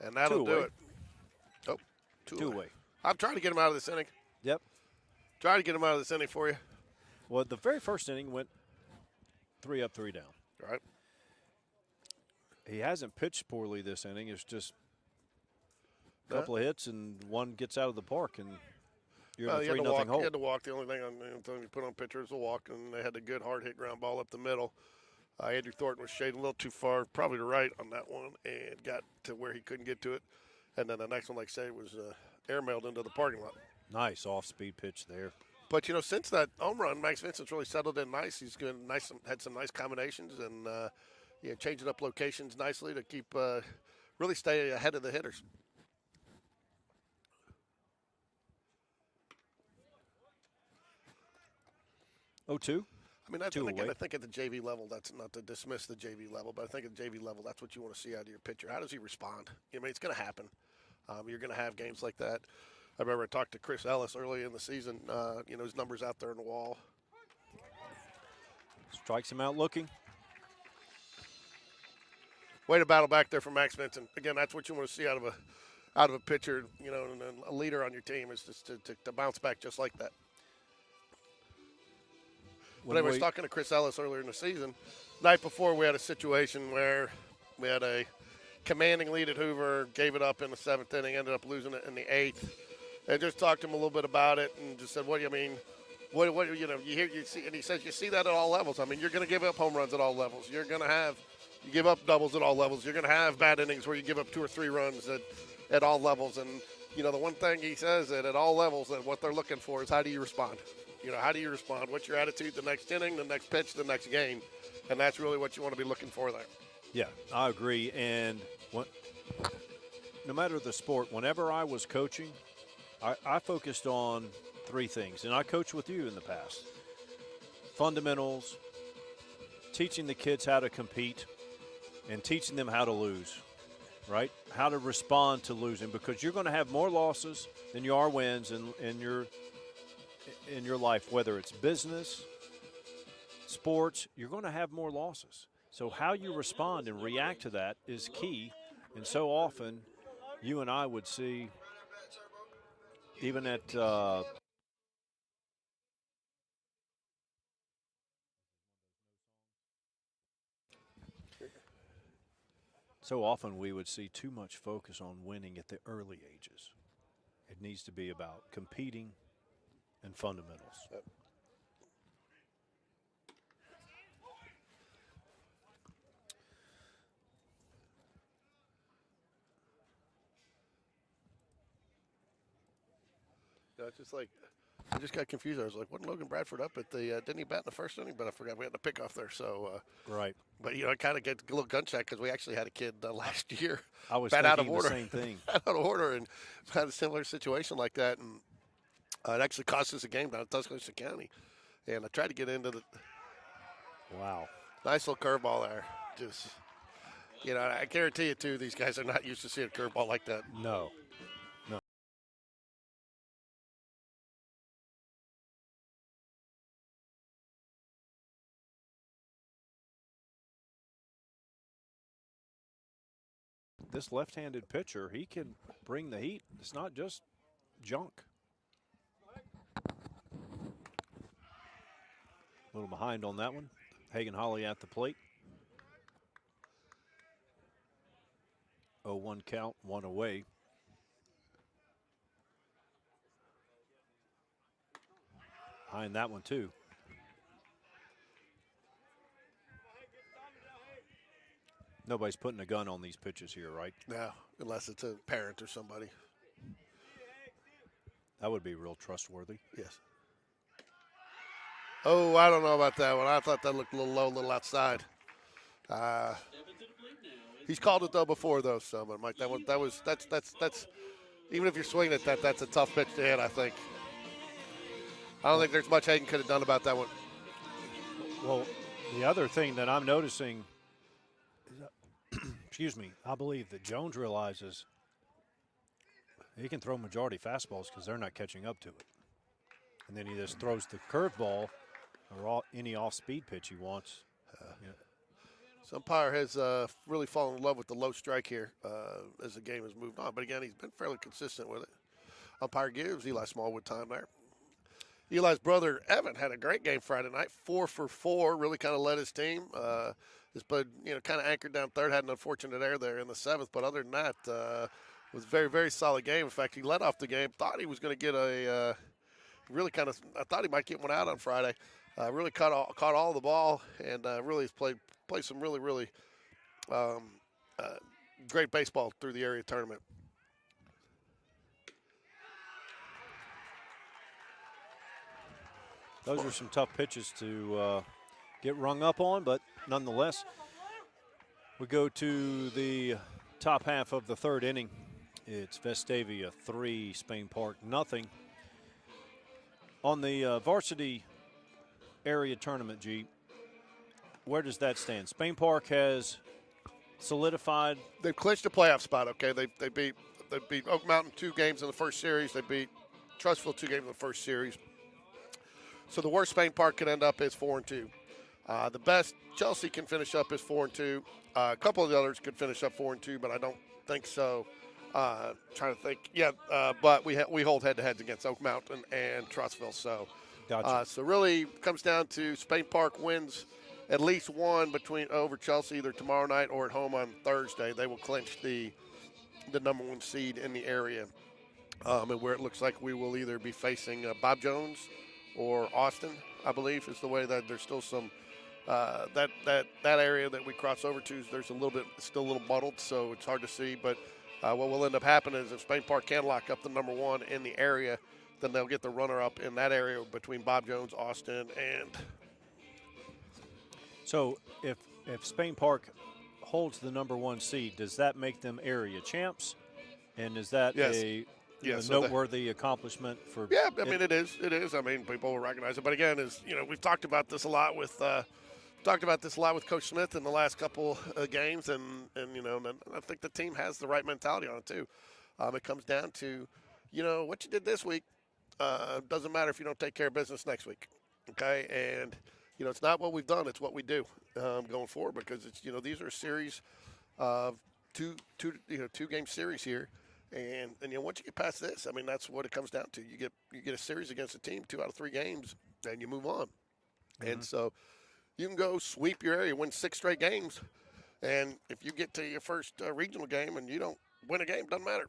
[SPEAKER 3] And that'll
[SPEAKER 4] Two
[SPEAKER 3] do
[SPEAKER 4] away.
[SPEAKER 3] it. Oh,
[SPEAKER 4] Two away.
[SPEAKER 3] I'm trying to get him out of this inning.
[SPEAKER 4] Yep.
[SPEAKER 3] Trying to get him out of this inning for you.
[SPEAKER 4] Well, the very first inning went 3 up, 3 down.
[SPEAKER 3] All right.
[SPEAKER 4] He hasn't pitched poorly this inning. It's just a couple of hits and one gets out of the park, and you're in a 3-0
[SPEAKER 3] He
[SPEAKER 4] hole.
[SPEAKER 3] had to walk. The only thing you put on pitcher is a walk, and they had a good hard hit ground ball up the middle. Andrew Thornton was shaded a little too far, probably to right on that one, and got to where he couldn't get to it. And then the next one, like I say, was airmailed into the parking lot.
[SPEAKER 4] Nice off-speed pitch there.
[SPEAKER 3] But, since that home run, Max Vincent's really settled in nice. He's had some nice combinations and, changing up locations nicely to keep really stay ahead of the hitters.
[SPEAKER 4] Oh, 2?
[SPEAKER 3] I mean,
[SPEAKER 4] Two away.
[SPEAKER 3] I think at the JV level, that's not to dismiss the JV level, but I think at the JV level, that's what you want to see out of your pitcher. How does he respond? It's going to happen. You're going to have games like that. I remember I talked to Chris Ellis early in the season. His numbers out there on the wall.
[SPEAKER 4] Strikes him out looking.
[SPEAKER 3] Way to battle back there for Max Vincent. Again, that's what you want to see out of a pitcher. And a leader on your team is just to bounce back just like that. But I was talking to Chris Ellis earlier in the season. Night before, we had a situation where we had a commanding lead at Hoover, gave it up in the 7th inning, ended up losing it in the 8th. I just talked to him a little bit about it and just said, "What do you mean? What you hear, you see?" And he says, "You see that at all levels. I mean, you're going to give up home runs at all levels. You give up doubles at all levels. You're going to have bad innings where you give up 2 or 3 runs at all levels." And the one thing he says that at all levels, that what they're looking for is how do you respond. How do you respond? What's your attitude the next inning, the next pitch, the next game? And that's really what you want to be looking for there.
[SPEAKER 4] Yeah, I agree. And no matter the sport, whenever I was coaching, I focused on 3 things. And I coached with you in the past. Fundamentals, teaching the kids how to compete, and teaching them how to lose, right? How to respond to losing, because you're going to have more losses than you are wins in your life, whether it's business, sports, you're going to have more losses. So how you respond and react to that is key. And so often you and I would see, even at so often we would see too much focus on winning at the early ages. It needs to be about competing and fundamentals.
[SPEAKER 3] Yep. It's just like I just got confused. I was like, wasn't Logan Bradford up at the didn't he bat in the first inning? But I forgot we had the pickoff there. So
[SPEAKER 4] Right.
[SPEAKER 3] But I kind of get a little gun check because we actually had a kid last year
[SPEAKER 4] I was
[SPEAKER 3] bat
[SPEAKER 4] thinking
[SPEAKER 3] out of order.
[SPEAKER 4] the same thing.
[SPEAKER 3] Bat out of order and had a similar situation like that, and it actually cost us a game down at Tuscaloosa County. And I tried to get into the
[SPEAKER 4] Wow.
[SPEAKER 3] nice little curveball there. Just I guarantee you too, these guys are not used to seeing a curveball like that.
[SPEAKER 4] No. This left-handed pitcher, he can bring the heat. It's not just junk. A little behind on that one. Hagen Holly at the plate. 0-1 count, 1 away. Behind that one, too. Nobody's putting a gun on these pitches here, right?
[SPEAKER 3] No, unless it's a parent or somebody.
[SPEAKER 4] That would be real trustworthy.
[SPEAKER 3] Yes. Oh, I don't know about that one. I thought that looked a little low, a little outside. He's called it though before though, so Mike, that's even if you're swinging at that, that's a tough pitch to hit. I think. I don't think there's much Hayden could have done about that one.
[SPEAKER 4] Well, the other thing that I'm noticing, excuse me, I believe that Jones realizes he can throw majority fastballs because they're not catching up to it. And then he just throws the curveball or any off-speed pitch he wants.
[SPEAKER 3] So umpire has really fallen in love with the low strike here as the game has moved on. But again, he's been fairly consistent with it. Umpire gives Eli Smallwood time there. Eli's brother Evan had a great game Friday night, 4 for 4. Really kind of led his team. Has played, kind of anchored down third. Had an unfortunate error there in the 7th, but other than that, it was a very, very solid game. In fact, he led off the game. Thought he was going to get I thought he might get one out on Friday. Really caught all the ball and really has played some really, really great baseball through the area tournament.
[SPEAKER 4] Those are some tough pitches to get rung up on, but nonetheless, we go to the top half of the third inning. It's Vestavia 3, Spain Park nothing. On the varsity area tournament, G, where does that stand? Spain Park has solidified.
[SPEAKER 3] They've clinched a playoff spot. Okay, they beat Oak Mountain 2 games in the first series. They beat Trussville 2 games in the first series. So the worst Spain Park could end up is 4-2. The best Chelsea can finish up is 4-2. A couple of the others could finish up 4-2, but I don't think so. Trying to think, but we hold head-to-heads against Oak Mountain and Trussville. So,
[SPEAKER 4] Gotcha.
[SPEAKER 3] So really comes down to Spain Park wins at least one over Chelsea either tomorrow night or at home on Thursday. They will clinch the number 1 seed in the area, and where it looks like we will either be facing Bob Jones or Austin, I believe, is the way that there's still some that area that we cross over to. There's still a little muddled, so it's hard to see. But what will end up happening is if Spain Park can lock up the number 1 in the area, then they'll get the runner-up in that area between Bob Jones, Austin, and.
[SPEAKER 4] So if Spain Park holds the number 1 seed, does that make them area champs? And is that a noteworthy accomplishment for?
[SPEAKER 3] Yeah, I mean it is. It is. I mean people will recognize it. But again, we've talked about this a lot with Coach Smith in the last couple of games, and I think the team has the right mentality on it too. It comes down to, what you did this week doesn't matter if you don't take care of business next week. Okay, and it's not what we've done; it's what we do going forward, because it's these are a series of two game series here. And once you get past this, I mean, that's what it comes down to. You get a series against a team, 2 out of 3 games, and you move on. Mm-hmm. And so you can go sweep your area, win 6 straight games, and if you get to your first regional game and you don't win a game, doesn't matter.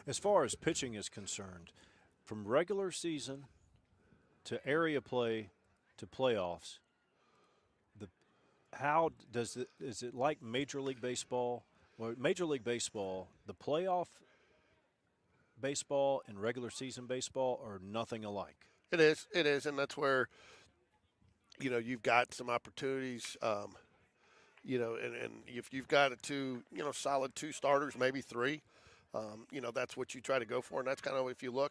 [SPEAKER 4] As far as pitching is concerned, from regular season to area play to playoffs, is it like Major League Baseball? Well, Major League Baseball, the playoff baseball and regular season baseball are nothing alike.
[SPEAKER 3] It is, and that's where you've got some opportunities. And if you've got solid 2 starters, maybe 3, that's what you try to go for, and that's kind of, if you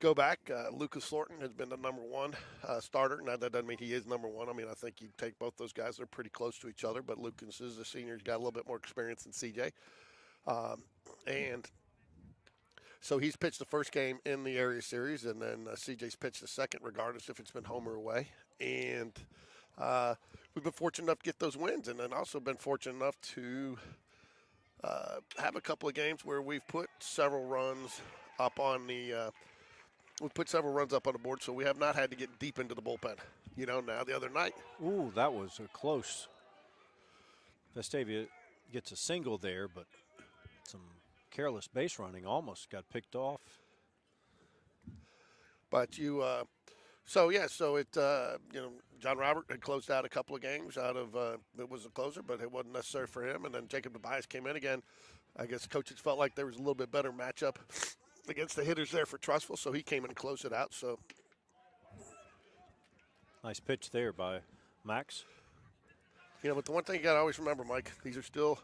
[SPEAKER 3] go back, Lucas Thornton has been the number 1 starter. Now, that doesn't mean he is number 1. I mean, I think you take both those guys; they're pretty close to each other. But Lucas is a senior; he's got a little bit more experience than CJ, and so he's pitched the first game in the area series, and then CJ's pitched the second, regardless if it's been home or away. And we've been fortunate enough to get those wins, and then also been fortunate enough to have a couple of games where we've put several runs up on the. We put several runs up on the board, so we have not had to get deep into the bullpen. Now the other night.
[SPEAKER 4] Ooh, that was a close. Vestavia gets a single there, but some careless base running almost got picked off.
[SPEAKER 3] But John Robert had closed out a couple of games out of it was a closer, but it wasn't necessary for him. And then Jacob Tobias came in again. I guess coaches felt like there was a little bit better matchup against the hitters there for Trussville, so he came in and closed it out. So
[SPEAKER 4] nice pitch there by Max.
[SPEAKER 3] But the one thing you got to always remember, Mike, these are still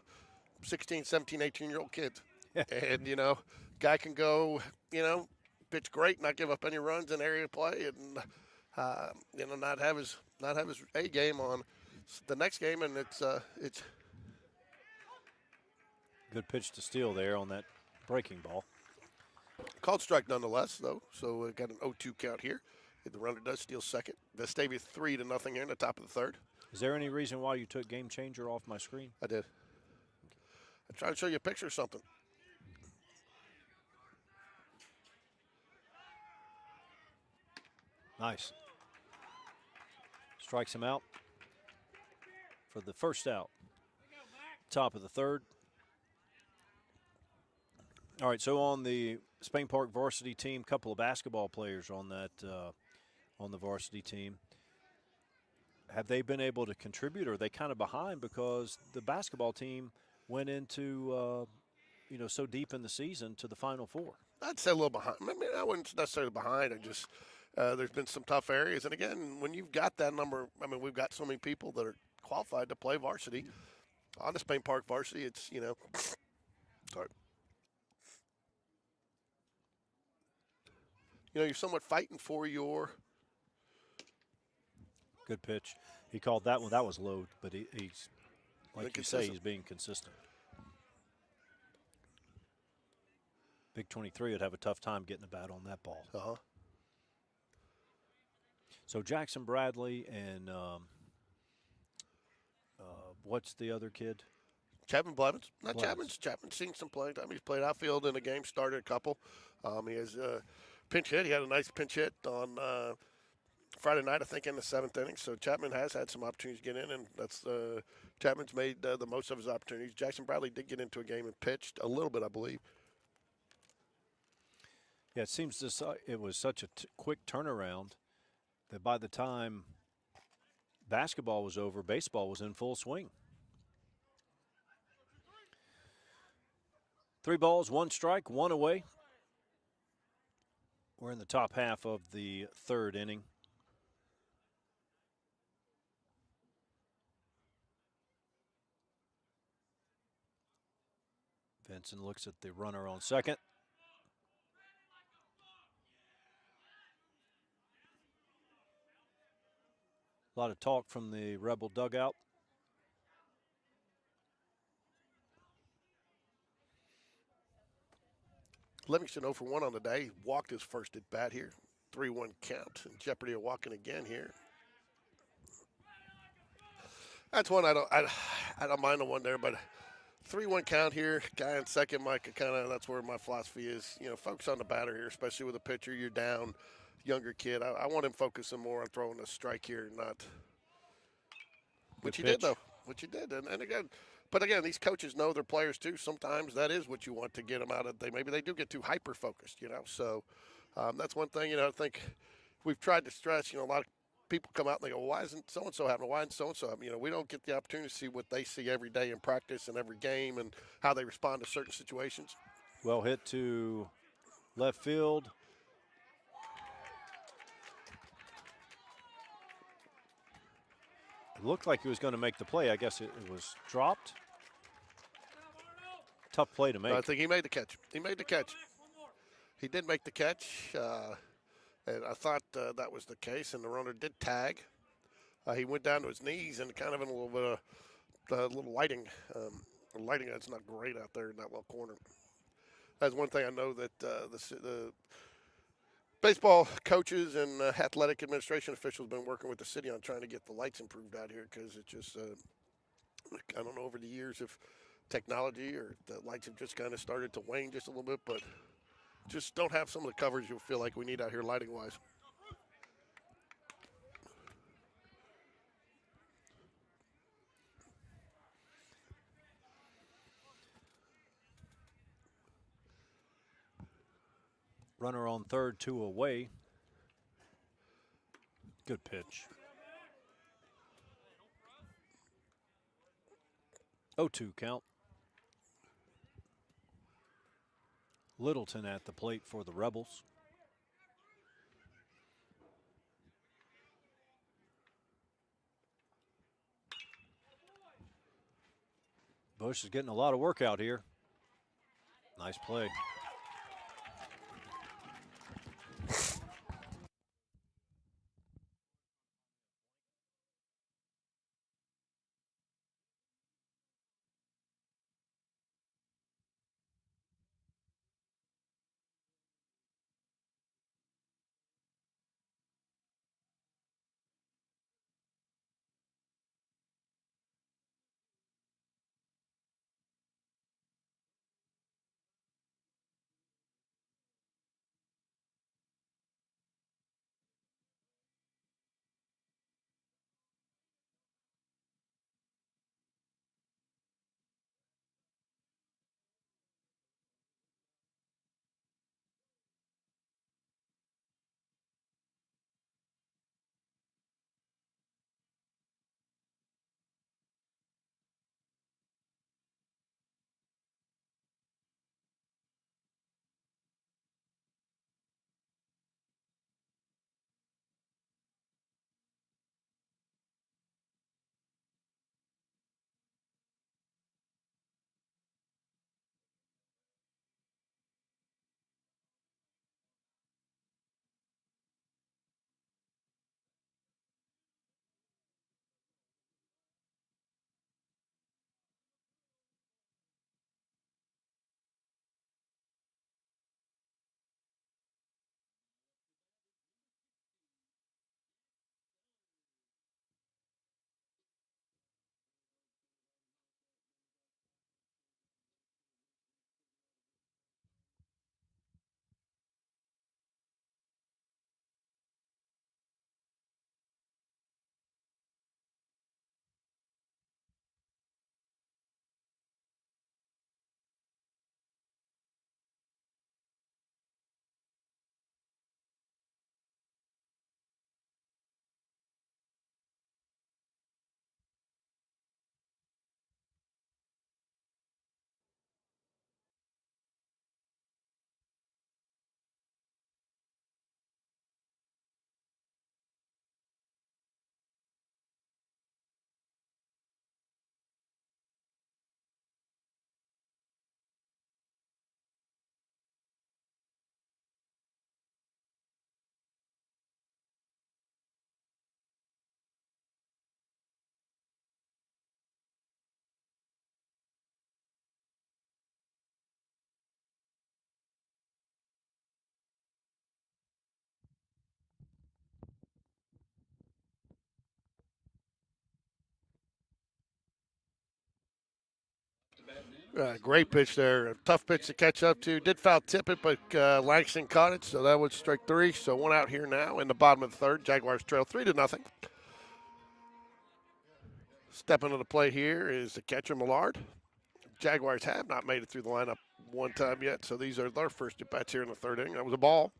[SPEAKER 3] 16, 17, 18-year-old kids. And, guy can go, pitch great, not give up any runs in area play, and not have his A game on the next game, and it's
[SPEAKER 4] good pitch to steal there on that breaking ball.
[SPEAKER 3] Called strike nonetheless, though, so got an 0-2 count here. The runner does steal second. Vestavia 3-0 here in the top of the third.
[SPEAKER 4] Is there any reason why you took Game Changer off my screen?
[SPEAKER 3] I did. I tried to show you a picture of something.
[SPEAKER 4] Nice. Strikes him out for the first out. Top of the third. All right, so on the Spain Park varsity team, couple of basketball players on that on the varsity team. Have they been able to contribute, or are they kind of behind because the basketball team went into so deep in the season to the Final Four?
[SPEAKER 3] I'd say a little behind. I mean, I wouldn't necessarily behind. I just there's been some tough areas, and again, when you've got that number, I mean, we've got so many people that are qualified to play varsity on the Spain Park varsity. It's sorry. You're somewhat fighting for your.
[SPEAKER 4] Good pitch. He called that one. That was low, but he's, like you say, he's being consistent. Big 23 would have a tough time getting a bat on that ball.
[SPEAKER 3] Uh-huh.
[SPEAKER 4] So Jackson Bradley and what's the other kid?
[SPEAKER 3] Chapman Blevins. Not
[SPEAKER 4] Blevins.
[SPEAKER 3] Chapman's seen some playing time. He's played outfield in a game, started a couple. He has pinch hit. He had a nice pinch hit on Friday night, I think, in the 7th inning. So Chapman has had some opportunities to get in, and that's Chapman's made the most of his opportunities. Jackson Bradley did get into a game and pitched a little bit, I believe.
[SPEAKER 4] Yeah, it seems it was such a quick turnaround that by the time basketball was over, baseball was in full swing. 3 balls, 1 strike, 1 away. We're in the top half of the 3rd inning. Vincent looks at the runner on second. A lot of talk from the Rebel dugout.
[SPEAKER 3] Livingston 0 for 1 on the day. Walked his first at bat here. 3-1 count. In jeopardy of walking again here. That's one I don't mind the one there, but 3-1 count here. Guy in second, Mike. That's where my philosophy is. Focus on the batter here, especially with a pitcher. You're down, younger kid. I want him focusing more on throwing a strike here, not. Which he did though. Which he did, and again. But again, these coaches know their players too. Sometimes that is what you want to get them out of. Maybe they do get too hyper focused, So that's one thing. I think we've tried to stress. A lot of people come out and they go, "Why isn't so and so happening? Why isn't so and so happening?" We don't get the opportunity to see what they see every day in practice and every game and how they respond to certain situations.
[SPEAKER 4] Well hit to left field. It looked like he was going to make the play. I guess it was dropped. Tough play to make.
[SPEAKER 3] No, I think he made the catch. He did make the catch, and I thought that was the case, and the runner did tag. He went down to his knees and kind of in a little bit of little lighting. Lighting that's not great out there in that little corner. That's one thing I know that the baseball coaches and athletic administration officials have been working with the city on trying to get the lights improved out here because it just, I don't know over the years if technology or the lights have just kind of started to wane just a little bit, but just don't have some of the coverage you feel like we need out here lighting-wise.
[SPEAKER 4] Runner on third, 2 away. Good pitch. 0-2 count. Littleton at the plate for the Rebels. Bush is getting a lot of work out here. Nice play.
[SPEAKER 3] Great pitch there. A tough pitch to catch up to. Did foul tip it, but Langston caught it, so that was strike 3. So 1 out here now in the bottom of the 3rd. Jaguars trail 3-0. Stepping to the plate here is the catcher, Millard. Jaguars have not made it through the lineup one time yet, so these are their first at-bats here in the 3rd inning. That was a ball.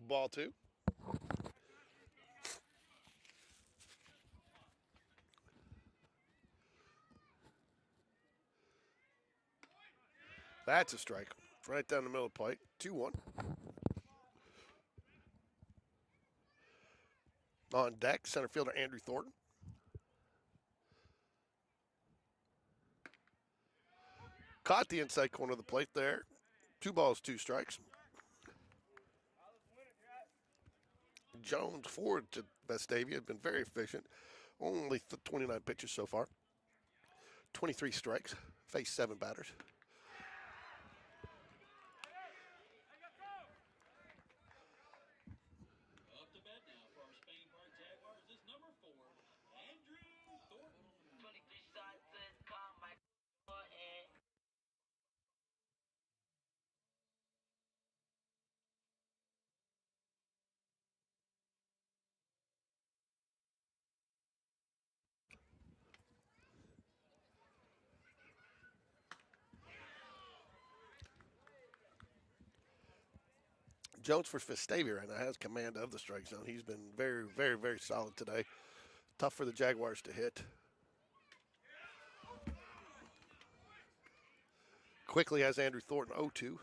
[SPEAKER 3] Ball 2. That's a strike. Right down the middle of the plate. 2-1. On deck, center fielder Andrew Thornton. Caught the inside corner of the plate there. 2 balls, 2 strikes. Jones forward to Vestavia has been very efficient. Only 29 pitches so far. 23 strikes. Faced 7 batters.
[SPEAKER 5] Up to bat now for our Spain Park Jaguars is number 4, Andrew Thornton.
[SPEAKER 6] 23 shots and Carmichael and
[SPEAKER 3] Jones for Vestavia right now has command of the strike zone. He's been very, very, very solid today. Tough for the Jaguars to hit. Quickly has Andrew Thornton 0-2.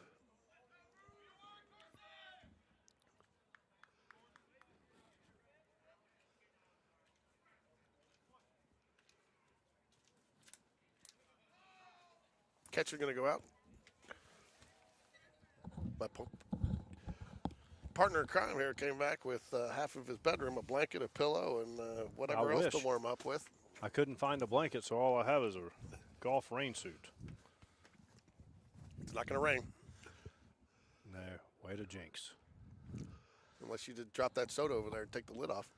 [SPEAKER 3] Catcher going to go out. My partner in crime here came back with half of his bedroom, a blanket, a pillow, and whatever else to
[SPEAKER 4] wish.
[SPEAKER 3] warm up with.
[SPEAKER 4] I couldn't find a blanket, so all I have is a golf rain suit.
[SPEAKER 3] It's not going to rain
[SPEAKER 4] No, way to jinx.
[SPEAKER 3] unless you did drop that soda over there and take the lid off.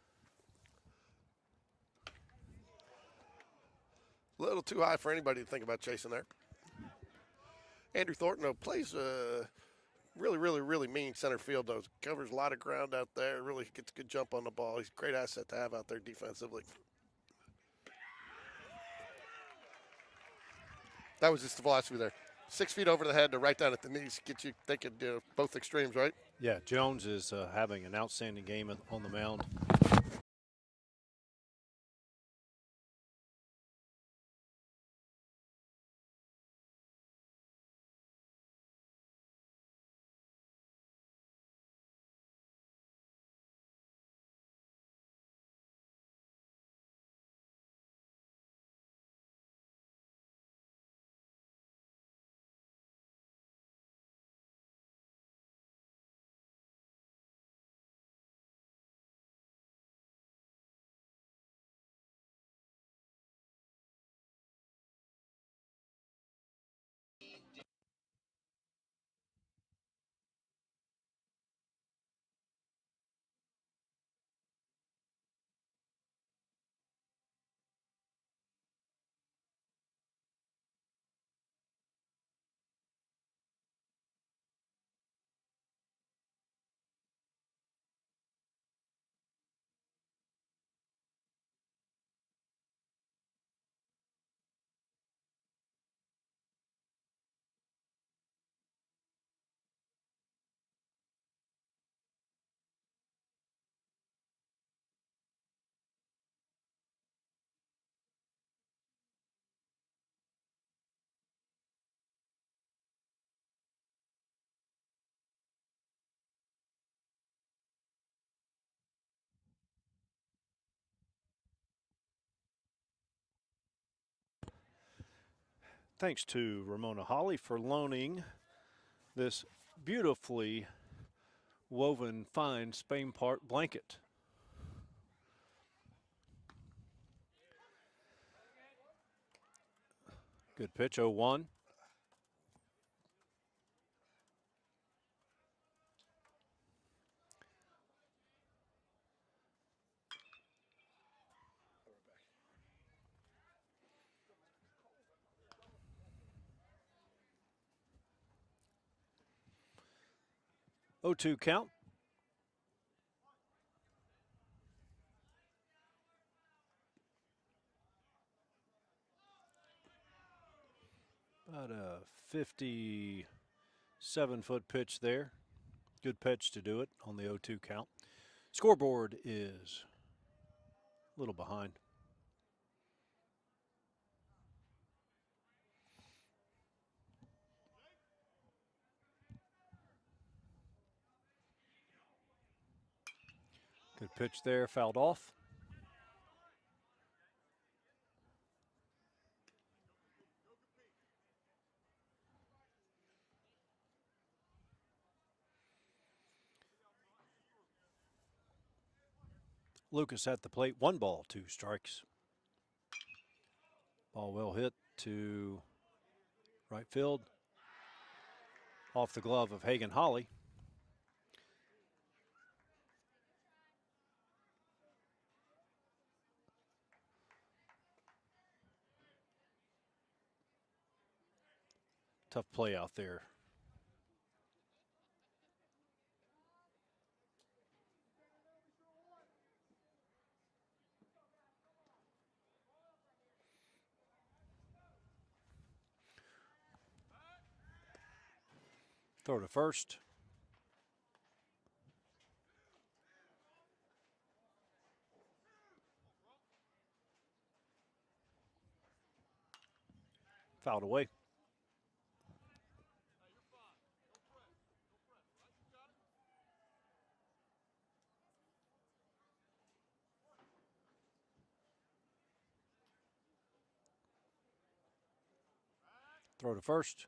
[SPEAKER 3] A little too high for anybody to think about chasing there. Andrew Thornton, though, plays really, really, really mean center field, though. Covers a lot of ground out there. Really gets a good jump on the ball. He's a great asset to have out there defensively. That was just the philosophy there. 6 feet over the head to right down at the knees. Get you thinking both extremes, right?
[SPEAKER 4] Yeah, Jones is having an outstanding game on the mound. Thanks to Ramona Holly for loaning this beautifully woven fine Spain Park blanket. Good pitch, 0-1. Oh, 2 count. About a 57-foot pitch there. Good pitch to do it on the 0-2 count. Scoreboard is a little behind. Good pitch there, fouled off. Lucas at the plate, 1 ball, 2 strikes. Ball well hit to right field. Off the glove of Hagan Holly. Tough play out there. Throw to first. Fouled away. Throw to first.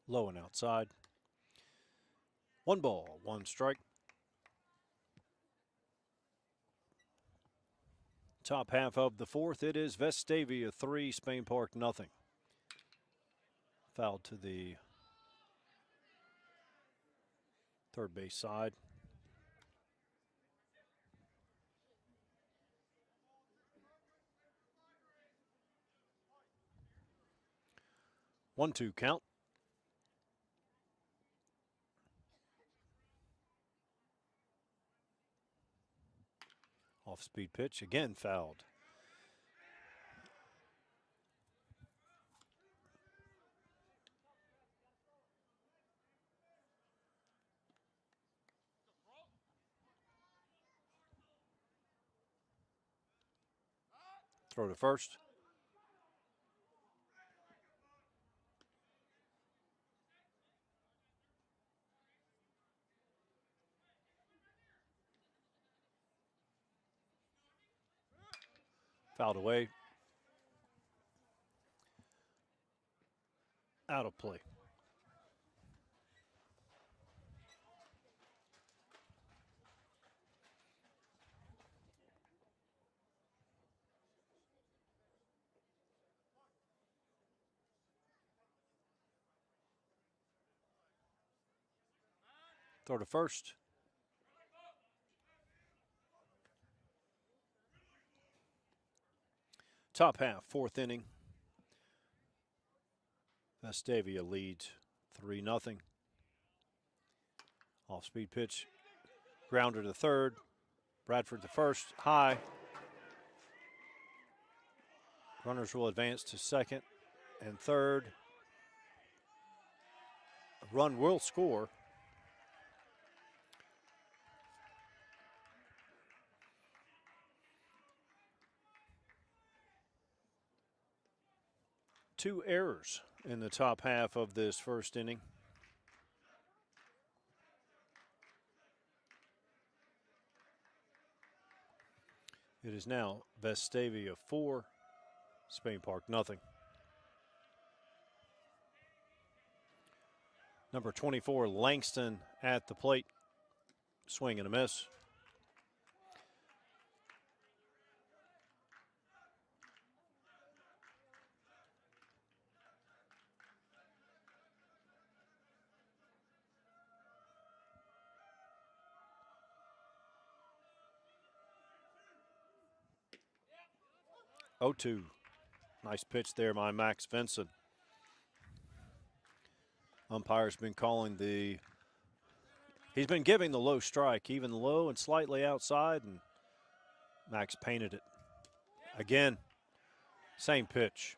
[SPEAKER 4] Low and outside. 1 ball, 1 strike. Top half of the 4th, it is Vestavia 3, Spain Park nothing. Foul to the third base side. One, 2 count. Off-speed pitch, again fouled. Throw to first. Fouled away. Out of play. Throw to first. Top half, 4th inning. Vestavia leads 3-0. Off-speed pitch. Grounder to third. Bradford to first. High. Runners will advance to second and third. A run will score. Two errors in the top half of this first inning. It is now Vestavia 4, Spain Park nothing. Number 24, Langston at the plate. Swing and a miss. Oh, 2. Nice pitch there by Max Vincent. Umpire's been calling he's been giving the low strike, even low and slightly outside, and Max painted it. Again, same pitch.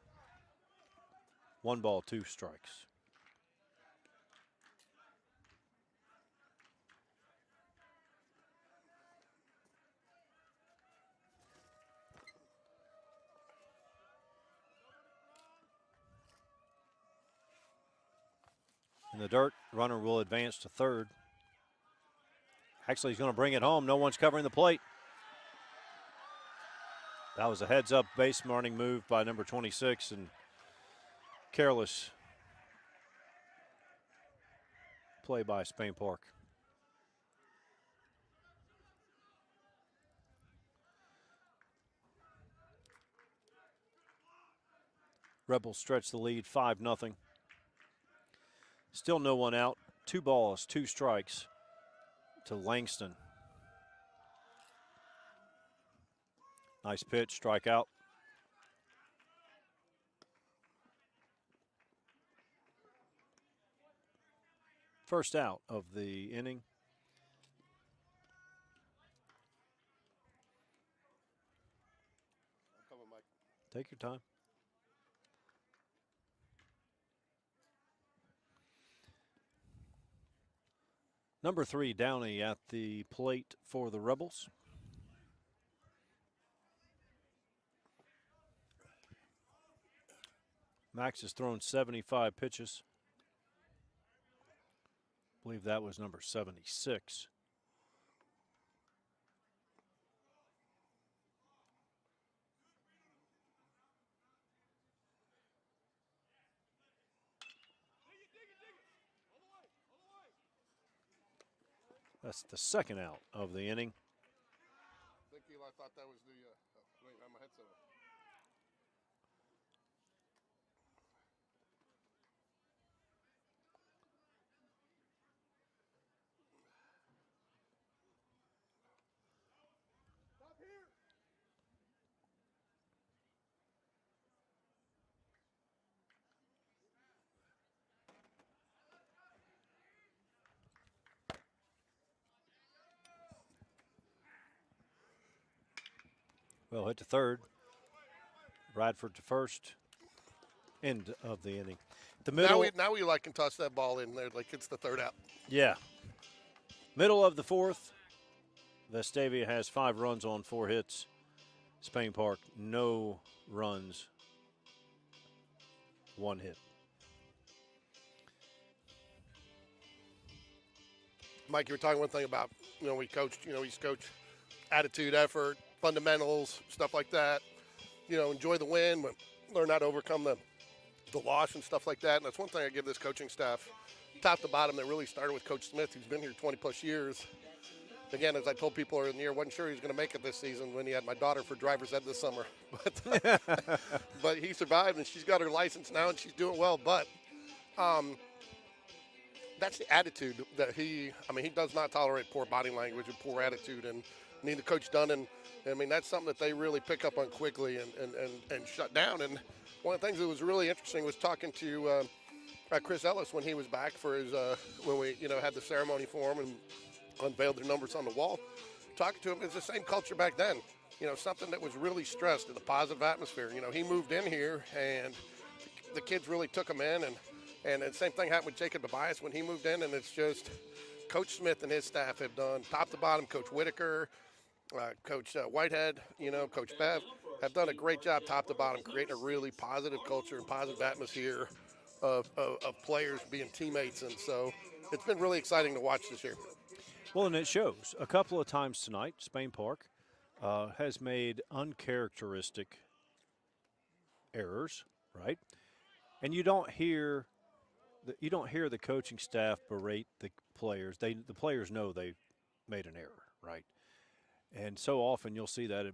[SPEAKER 4] 1 ball, 2 strikes. In the dirt, runner will advance to third. Actually, he's going to bring it home. No one's covering the plate. That was a heads-up base running move by number 26, and careless play by Spain Park. Rebels stretch the lead 5-0. Still no one out. 2 balls, 2 strikes to Langston. Nice pitch, strikeout. First out of the inning. Take your time. Number 3, Downey at the plate for the Rebels. Max has thrown 75 pitches. I believe that was number 76. That's the second out of the inning.
[SPEAKER 3] I think Eli thought that was the. Wait, my headset on.
[SPEAKER 4] Well, hit to third. Bradford to first. End of the inning. The middle.
[SPEAKER 3] Now Eli can toss that ball in there like it's the third out.
[SPEAKER 4] Yeah. Middle of the fourth. Vestavia has 5 runs on 4 hits. Spain Park, no runs, 1 hit.
[SPEAKER 3] Mike, you were talking one thing about, we coached, he's coached attitude, effort, fundamentals, stuff like that. Enjoy the win, but learn how to overcome the loss and stuff like that. And that's one thing I give this coaching staff, top to bottom, that really started with Coach Smith, who's been here 20-plus years. Again, as I told people earlier in the year, wasn't sure he was going to make it this season when he had my daughter for driver's ed this summer. But he survived, and she's got her license now, and she's doing well. But that's the attitude that he does not tolerate poor body language and poor attitude, and neither Coach Dunn. That's something that they really pick up on quickly and shut down. And one of the things that was really interesting was talking to Chris Ellis when he was back for his when we had the ceremony for him and unveiled their numbers on the wall. Talking to him, it's the same culture back then. Something that was really stressed in a positive atmosphere. He moved in here and the kids really took him in, and the same thing happened with Jacob Tobias when he moved in. And it's just Coach Smith and his staff have done top to bottom. Coach Whitaker, Coach Whitehead, Coach Bev have done a great job top to bottom, creating a really positive culture and positive atmosphere of players being teammates. And so it's been really exciting to watch this year.
[SPEAKER 4] Well, and it shows. A couple of times tonight, Spain Park has made uncharacteristic errors, right? And you don't hear you don't hear the coaching staff berate the players. The players know they made an error, right? And so often you'll see that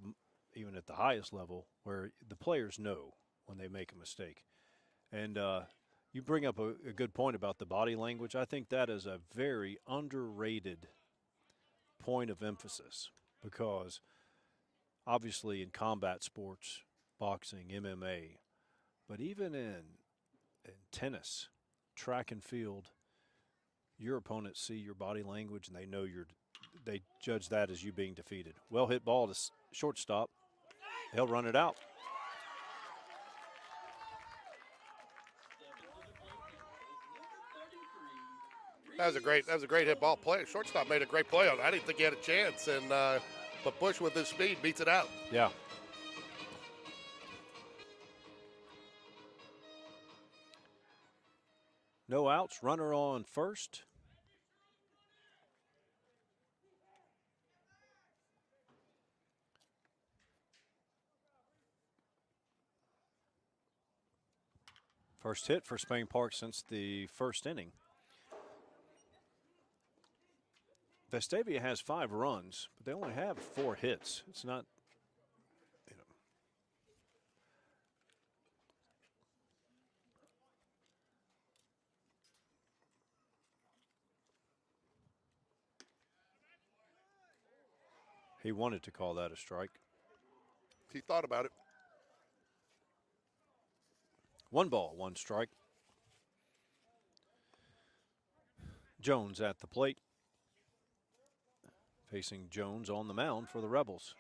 [SPEAKER 4] even at the highest level where the players know when they make a mistake. And you bring up a good point about the body language. I think that is a very underrated point of emphasis because obviously in combat sports, boxing, MMA, but even in tennis, track and field, your opponents see your body language and they judge that as you being defeated. Well hit ball to shortstop. He'll run it out.
[SPEAKER 3] That was a great hit ball play. Shortstop made a great play on it. I didn't think he had a chance, and but Bush with his speed beats it out.
[SPEAKER 4] Yeah. No outs, runner on first. First hit for Spain Park since the first inning. Vestavia has 5 runs, but they only have 4 hits. It's not, you know. He wanted to call that a strike.
[SPEAKER 3] He thought about it.
[SPEAKER 4] 1 ball, 1 strike. Jones at the plate. Facing Jones on the mound for the Rebels.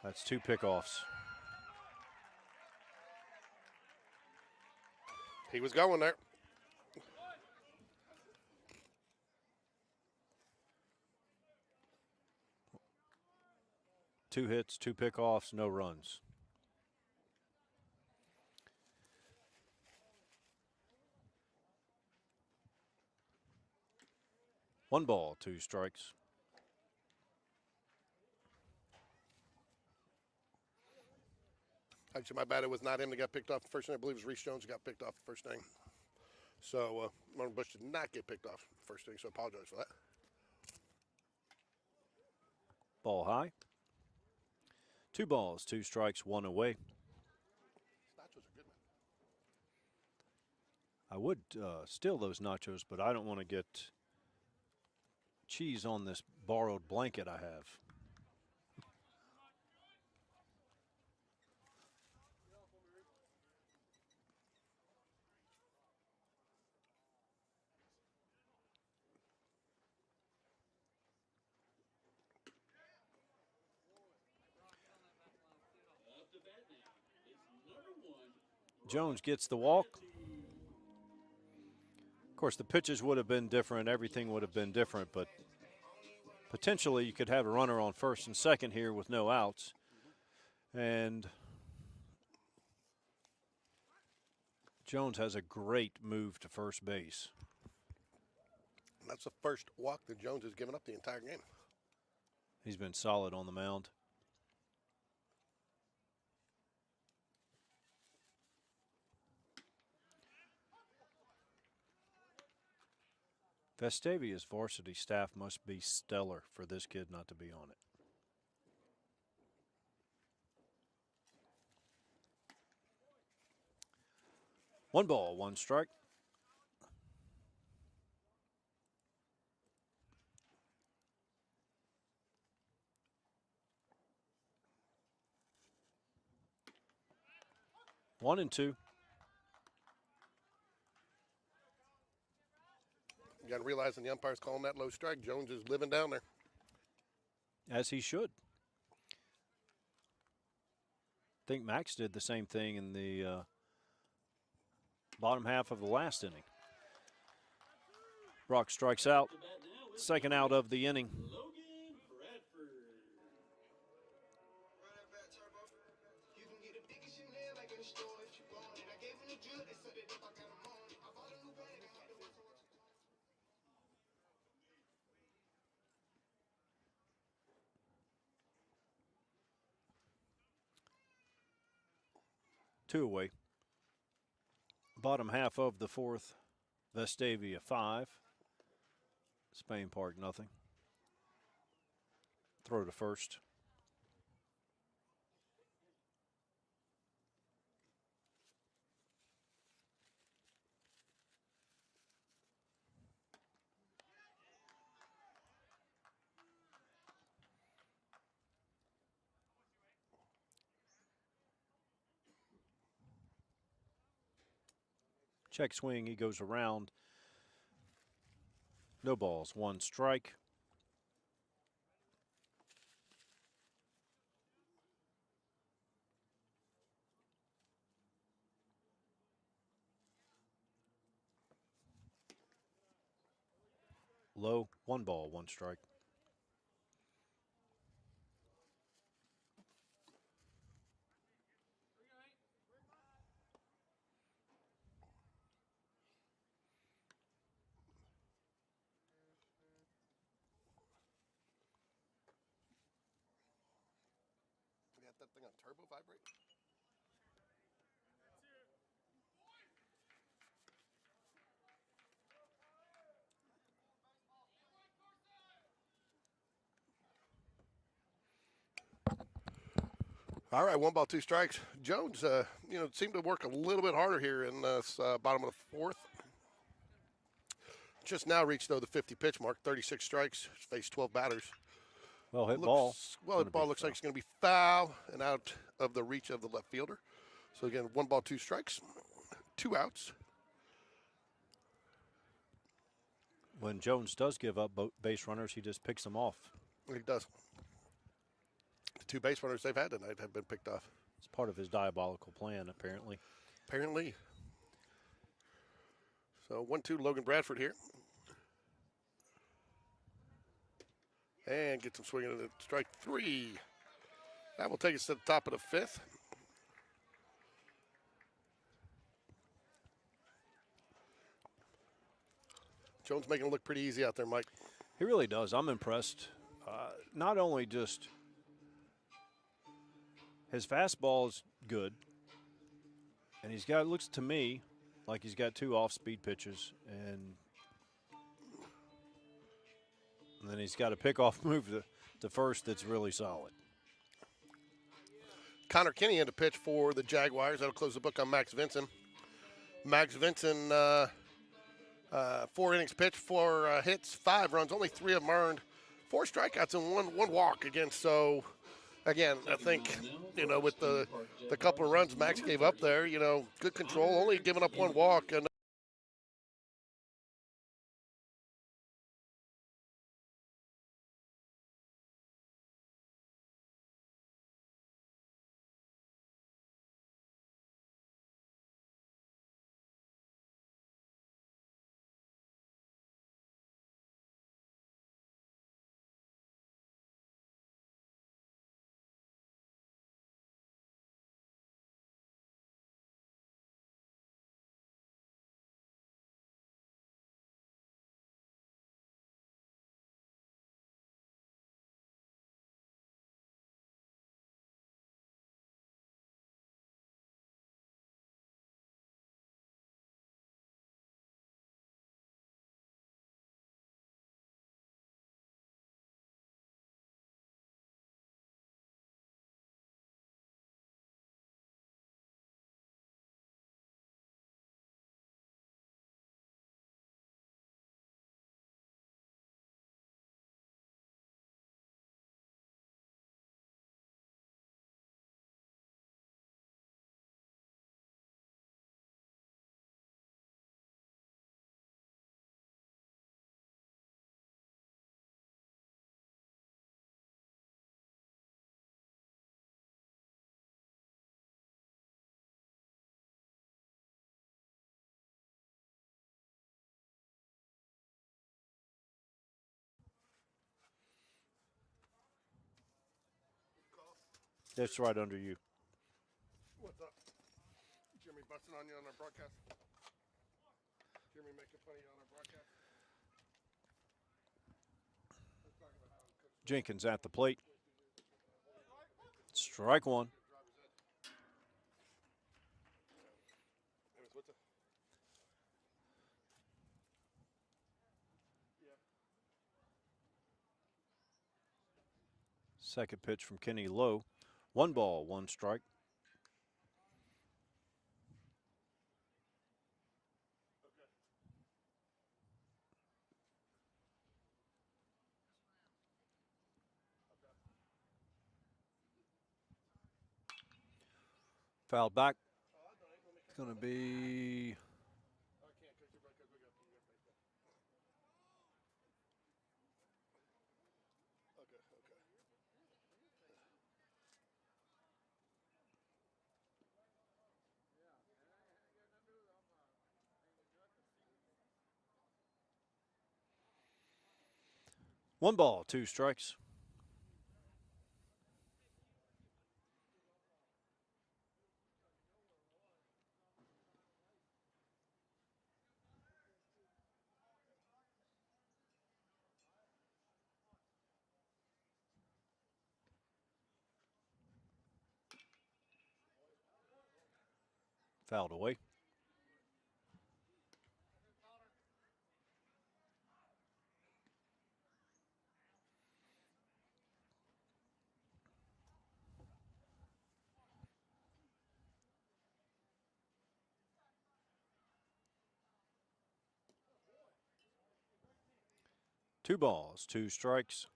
[SPEAKER 4] That's 2 pickoffs.
[SPEAKER 3] He was going there.
[SPEAKER 4] Two hits, 2 pickoffs, no runs. One ball, 2 strikes.
[SPEAKER 3] Actually, my bad. It was not him that got picked off the first inning. I believe it was Reese Jones who got picked off the first inning. So, Martin Bush did not get picked off the first inning, so I apologize for that.
[SPEAKER 4] Ball high. 2 balls, 2 strikes, 1 away.
[SPEAKER 3] Nachos are good, man.
[SPEAKER 4] I would steal those nachos, but I don't want to get cheese on this borrowed blanket I have. Jones gets the walk. Of course, the pitches would have been different. Everything would have been different, but potentially you could have a runner on first and second here with no outs. And Jones has a great move to first base.
[SPEAKER 3] That's the first walk that Jones has given up the entire game.
[SPEAKER 4] He's been solid on the mound. Vestavia's varsity staff must be stellar for this kid not to be on it. One ball, 1 strike. One and 2.
[SPEAKER 3] You got to realize when the umpire's calling that low strike, Jones is living down there.
[SPEAKER 4] As he should. I think Max did the same thing in the bottom half of the last inning. Brock strikes out. Second out of the inning. Two away. Bottom half of the fourth, Vestavia 5. Spain Park nothing. Throw to first. Check swing, he goes around. No balls, 1 strike. Low, 1 ball, 1 strike.
[SPEAKER 3] You got that thing on turbo vibrate? All right, 1 ball, 2 strikes. Jones, seemed to work a little bit harder here in this bottom of the fourth. Just now reached, though, the 50 pitch mark, 36 strikes, faced 12 batters.
[SPEAKER 4] Well hit ball.
[SPEAKER 3] Well, the ball looks like it's going to be foul and out of the reach of the left fielder. So, again, 1 ball, 2 strikes, 2 outs.
[SPEAKER 4] When Jones does give up base runners, he just picks them off.
[SPEAKER 3] He does. The 2 base runners they've had tonight have been picked off.
[SPEAKER 4] It's part of his diabolical plan, apparently.
[SPEAKER 3] Apparently. So 1-2 Logan Bradford here. And gets him swinging at strike 3. That will take us to the top of the 5th. Jones making it look pretty easy out there, Mike.
[SPEAKER 4] He really does. I'm impressed. Not only just his fastball is good, and he's got, looks to me like he's got 2 off-speed pitches, and then he's got a pickoff move to first that's really solid.
[SPEAKER 3] Connor Kinney in to pitch for the Jaguars. That'll close the book on Max Vinson. Max Vinson, 4 innings pitched, 4 hits, 5 runs, only 3 of them earned, 4 strikeouts and one walk again. So, again, I think, with the couple of runs Max gave up there, good control, only giving up 1 walk. And
[SPEAKER 4] That's right under you.
[SPEAKER 3] what's up? Jimmy busting on you on our broadcast? Jimmy making fun of you on our broadcast?
[SPEAKER 4] Jenkins at the plate. Strike 1. Second pitch from Kenny low. 1 ball, 1 strike. Fouled back. It's going to be one ball, 2 strikes. Fouled away. Two balls, 2 strikes.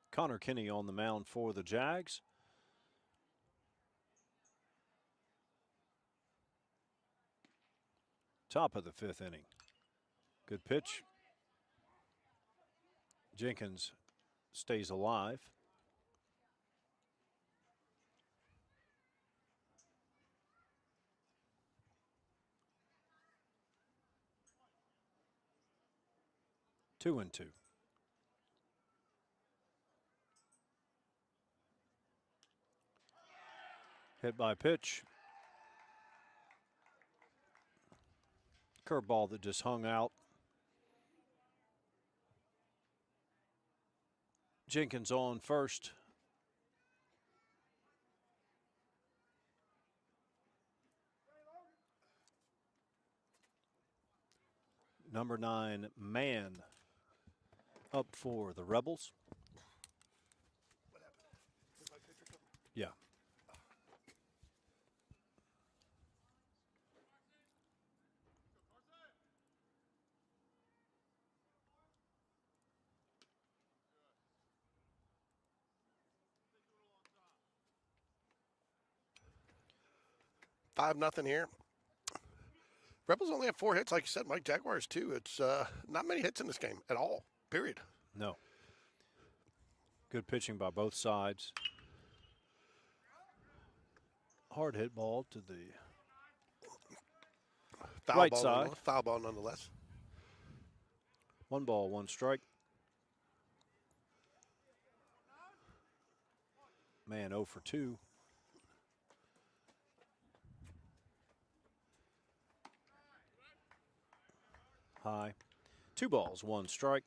[SPEAKER 4] Connor Kinney on the mound for the Jags. Top of the 5th inning. Good pitch. Jenkins stays alive. Two and 2. Hit by pitch. Curveball that just hung out. Jenkins on first. Number 9, Man, up for the Rebels. Yeah.
[SPEAKER 3] Five nothing here. Rebels only have 4 hits, like you said. Mike, Jaguars too. It's not many hits in this game at all. Period.
[SPEAKER 4] No. Good pitching by both sides. Hard hit ball to the right side.
[SPEAKER 3] Foul ball nonetheless.
[SPEAKER 4] 1 ball, 1 strike. Man 0 for 2. High. 2 balls, 1 strike.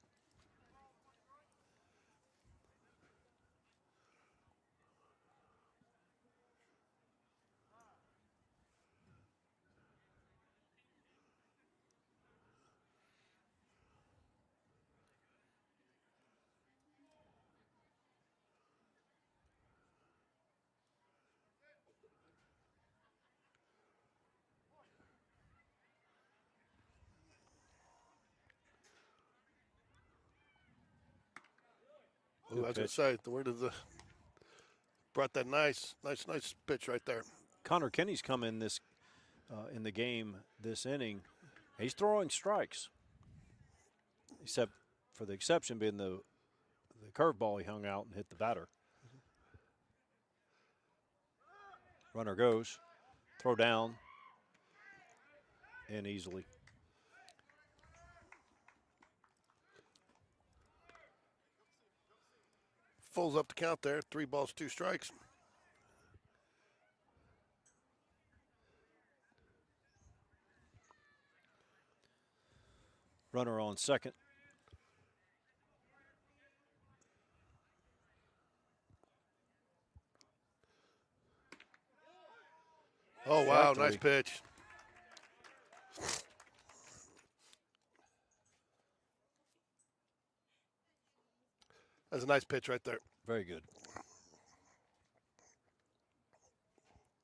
[SPEAKER 3] Ooh, I was going to say, the word of the brought that nice pitch right there.
[SPEAKER 4] Connor Kinney's come in this in the game this inning. He's throwing strikes, except for the exception being the curveball he hung out and hit the batter. Runner goes, throw down, and easily.
[SPEAKER 3] Fulls up the count there. 3 balls, 2 strikes.
[SPEAKER 4] Runner on second.
[SPEAKER 3] Oh, wow,
[SPEAKER 4] Strike
[SPEAKER 3] nice pitch. That's a nice pitch right there.
[SPEAKER 4] Very good.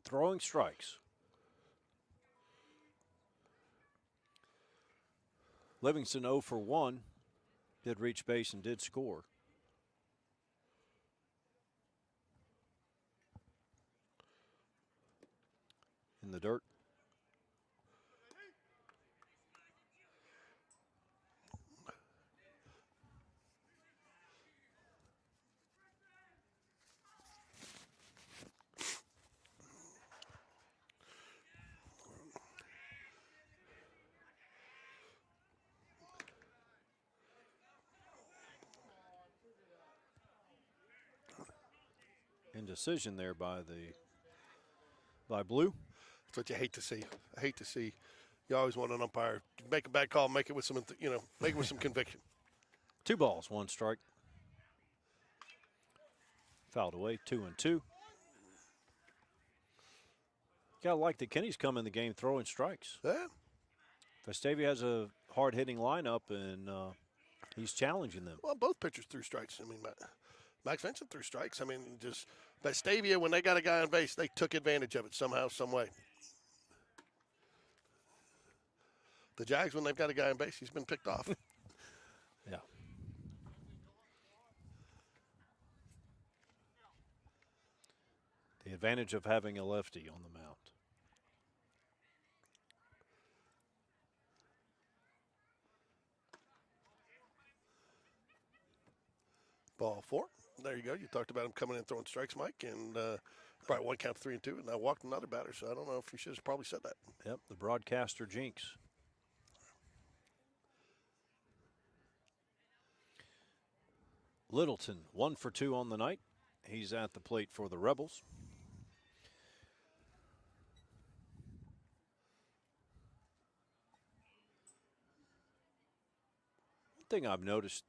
[SPEAKER 4] Throwing strikes. Livingston 0 for 1. Did reach base and did score. In the dirt. Indecision there by Blue.
[SPEAKER 3] That's what you hate to see. I hate to see. You always want an umpire make a bad call, make it with some, make it with some conviction.
[SPEAKER 4] 2 balls, 1 strike. Fouled away, 2-2. Gotta like that Kenny's come in the game throwing strikes.
[SPEAKER 3] Yeah.
[SPEAKER 4] Vestavia has a hard-hitting lineup, and he's challenging them.
[SPEAKER 3] Well, both pitchers threw strikes. I mean, Max Vincent threw strikes. I mean, just Vestavia, when they got a guy on base, they took advantage of it somehow, some way. The Jags, when they've got a guy on base, he's been picked off.
[SPEAKER 4] Yeah. The advantage of having a lefty on the mound.
[SPEAKER 3] Ball 4. There you go. You talked about him coming in throwing strikes, Mike, and probably 1 count 3-2, and I walked another batter, so I don't know if you should have probably said that.
[SPEAKER 4] Yep, the broadcaster jinx. Littleton, 1 for 2 on the night. He's at the plate for the Rebels. One thing I've noticed,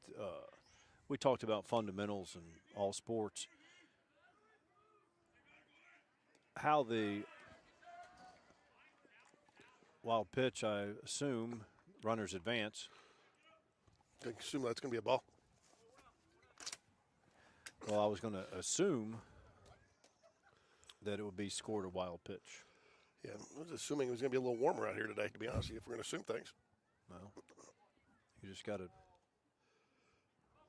[SPEAKER 4] we talked about fundamentals in all sports, how the wild pitch, I assume, runners advance.
[SPEAKER 3] I assume that's going to be a ball.
[SPEAKER 4] Well, I was going to assume that it would be scored a wild pitch.
[SPEAKER 3] Yeah, I was assuming it was going to be a little warmer out here today, to be honest with you, if we're going to assume things.
[SPEAKER 4] Well, you just got to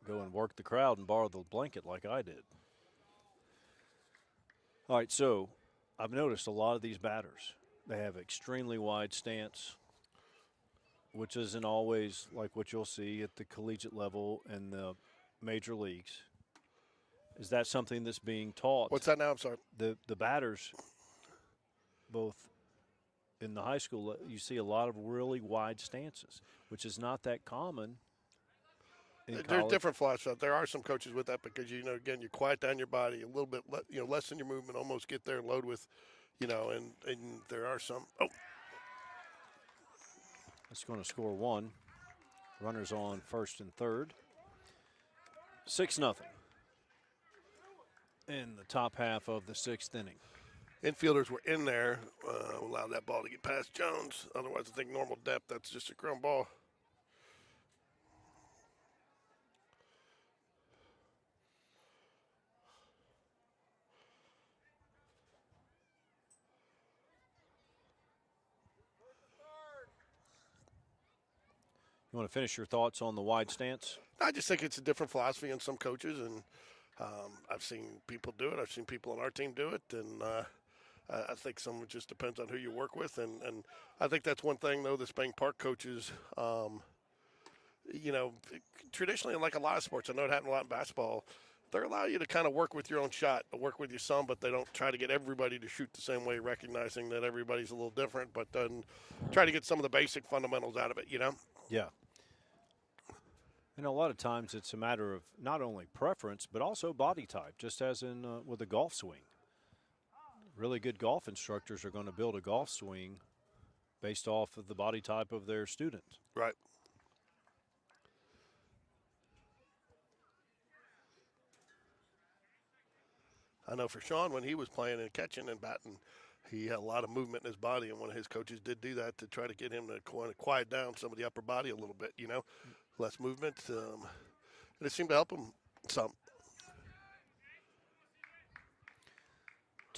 [SPEAKER 4] go and work the crowd and borrow the blanket like I did. All right, so I've noticed a lot of these batters, they have extremely wide stance, which isn't always like what you'll see at the collegiate level and the major leagues. Is that something that's being taught?
[SPEAKER 3] What's that now? I'm sorry.
[SPEAKER 4] The batters, both in the high school, you see a lot of really wide stances, which is not that common in
[SPEAKER 3] There's
[SPEAKER 4] college.
[SPEAKER 3] different philosophies. There are some coaches with that because, again, you quiet down your body a little bit, lessen your movement, almost get there and load with, and there are some. Oh,
[SPEAKER 4] It's going to score 1. Runners on first and third. 6-0 in the top half of the 6th inning.
[SPEAKER 3] infielders were in there, allowed that ball to get past Jones. Otherwise, I think normal depth, that's just a ground ball.
[SPEAKER 4] You want to finish your thoughts on the wide stance?
[SPEAKER 3] I just think it's a different philosophy in some coaches, and I've seen people do it. I've seen people on our team do it, and I think some of it just depends on who you work with. And I think that's one thing, though, the Spain Park coaches, traditionally, like a lot of sports, I know it happened a lot in basketball, they allow you to kind of work with your own shot, work with your some, but they don't try to get everybody to shoot the same way, recognizing that everybody's a little different, but then try to get some of the basic fundamentals out of it,
[SPEAKER 4] Yeah. And a lot of times it's a matter of not only preference, but also body type, just as in with a golf swing. Really good golf instructors are going to build a golf swing based off of the body type of their student.
[SPEAKER 3] Right. I know for Sean, when he was playing and catching and batting, he had a lot of movement in his body, and one of his coaches did do that to try to get him to quiet down some of the upper body a little bit, less movement. And it seemed to help him some.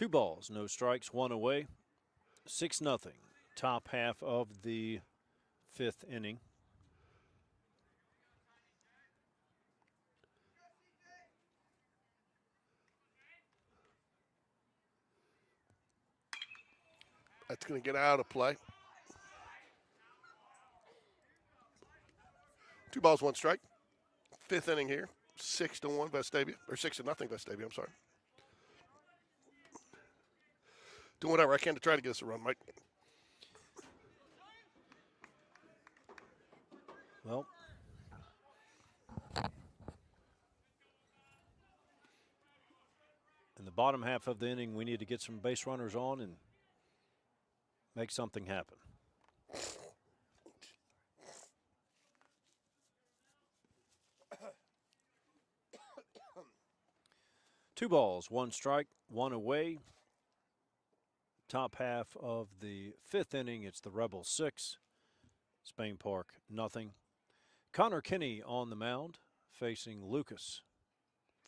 [SPEAKER 4] 2 balls, no strikes, 1 away. 6-0. Top half of the 5th inning.
[SPEAKER 3] That's going to get out of play. 2 balls, 1 strike. 5th inning here. 6-1 Vestavia, or 6-0 Vestavia. I'm sorry. Doing whatever I can to try to get us a run, Mike.
[SPEAKER 4] Well, in the bottom half of the inning, we need to get some base runners on and make something happen. Two balls, 1 strike, 1 away. Top half of the 5th inning, it's the Rebels 6, Spain Park nothing. Connor Kinney on the mound facing Lucas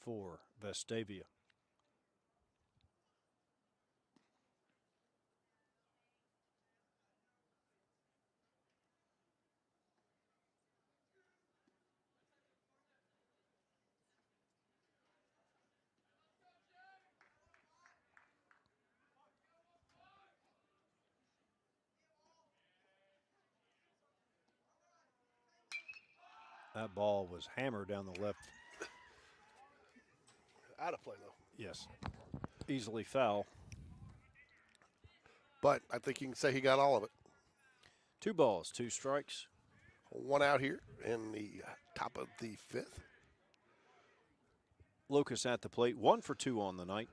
[SPEAKER 4] for Vestavia. That ball was hammered down the left.
[SPEAKER 3] Out of play, though.
[SPEAKER 4] Yes. Easily foul.
[SPEAKER 3] But I think you can say he got all of it.
[SPEAKER 4] 2 balls, 2 strikes.
[SPEAKER 3] 1 out here in the top of the 5th.
[SPEAKER 4] Lucas at the plate, 1 for 2 on the night.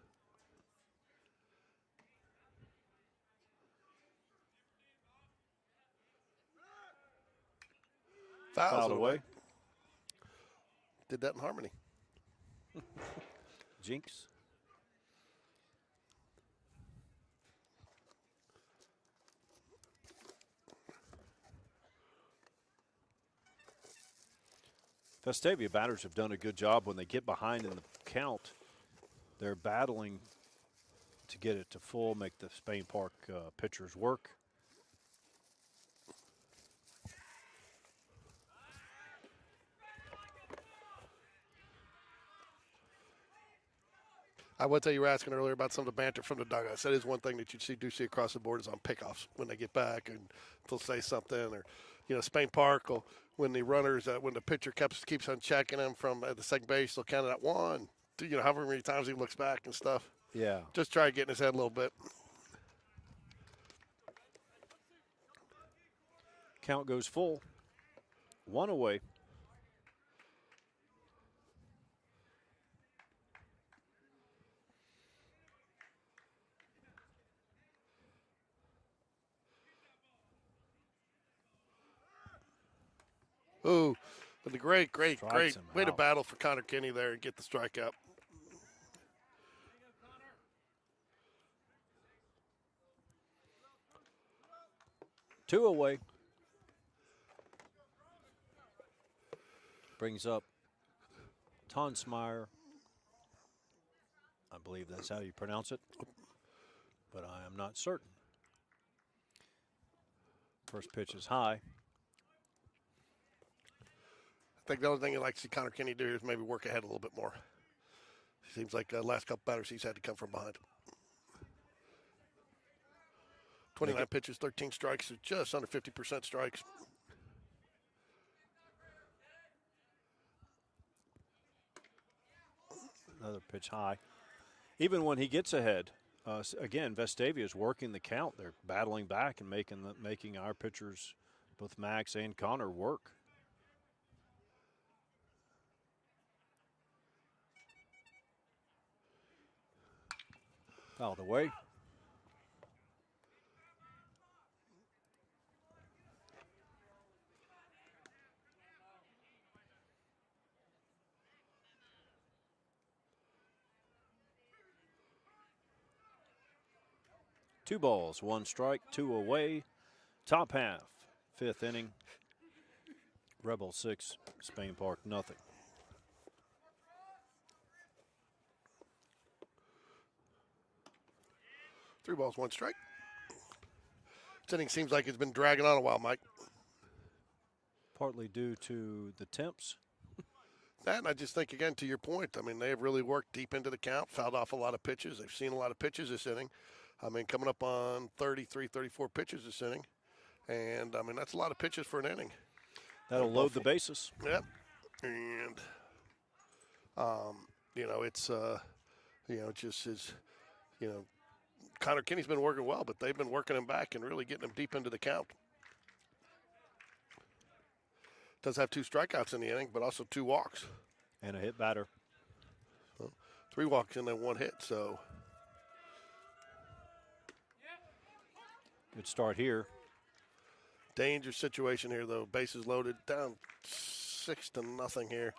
[SPEAKER 3] Fouls
[SPEAKER 4] away.
[SPEAKER 3] Did that in harmony.
[SPEAKER 4] Jinx. Vestavia batters have done a good job when they get behind in the count. They're battling to get it to full, make the Spain Park pitchers work.
[SPEAKER 3] I would say you were asking earlier about some of the banter from the dugouts. That is one thing that you do see across the board is on pickoffs when they get back and they'll say something, or Spain Park will, when the runners when the pitcher keeps on checking them from the second base, they'll count it at 1, 2, however many times he looks back and stuff.
[SPEAKER 4] Yeah.
[SPEAKER 3] Just try to get in his head a little bit.
[SPEAKER 4] Count goes full. 1 away.
[SPEAKER 3] Ooh, but the great
[SPEAKER 4] Strikes him
[SPEAKER 3] way to
[SPEAKER 4] out.
[SPEAKER 3] battle for Connor Kinney there and get the strikeout.
[SPEAKER 4] Two away. Brings up Tonsmeyer. I believe that's how you pronounce it, but I am not certain. First pitch is high.
[SPEAKER 3] I think the only thing you'd like to see Connor Kinney do is maybe work ahead a little bit more. Seems like the last couple batters he's had to come from behind. 29 pitches, 13 strikes, just under 50% strikes.
[SPEAKER 4] Another pitch high. Even when he gets ahead, again, Vestavia is working the count. They're battling back and making our pitchers, both Max and Connor, work. Fouled away. Two balls, 1 strike, 2 away. Top half, 5th inning. Rebel 6, Spain Park nothing.
[SPEAKER 3] 3 balls, 1 strike. This inning seems like it's been dragging on a while, Mike.
[SPEAKER 4] Partly due to the temps.
[SPEAKER 3] That, and I just think, again, to your point, I mean, they have really worked deep into the count, fouled off a lot of pitches. They've seen a lot of pitches this inning. I mean, coming up on 33, 34 pitches this inning. And, I mean, that's a lot of pitches for an inning.
[SPEAKER 4] That'll load the bases.
[SPEAKER 3] Yep. And, you know, it's, you know, it just is, you know, Connor Kinney's been working well, but they've been working him back and really getting him deep into the count. Does have 2 strikeouts in the inning, but also 2 walks.
[SPEAKER 4] And a hit batter.
[SPEAKER 3] So 3 walks and then 1 hit, so.
[SPEAKER 4] Good start here.
[SPEAKER 3] Dangerous situation here, though. Bases loaded, down 6-0 here.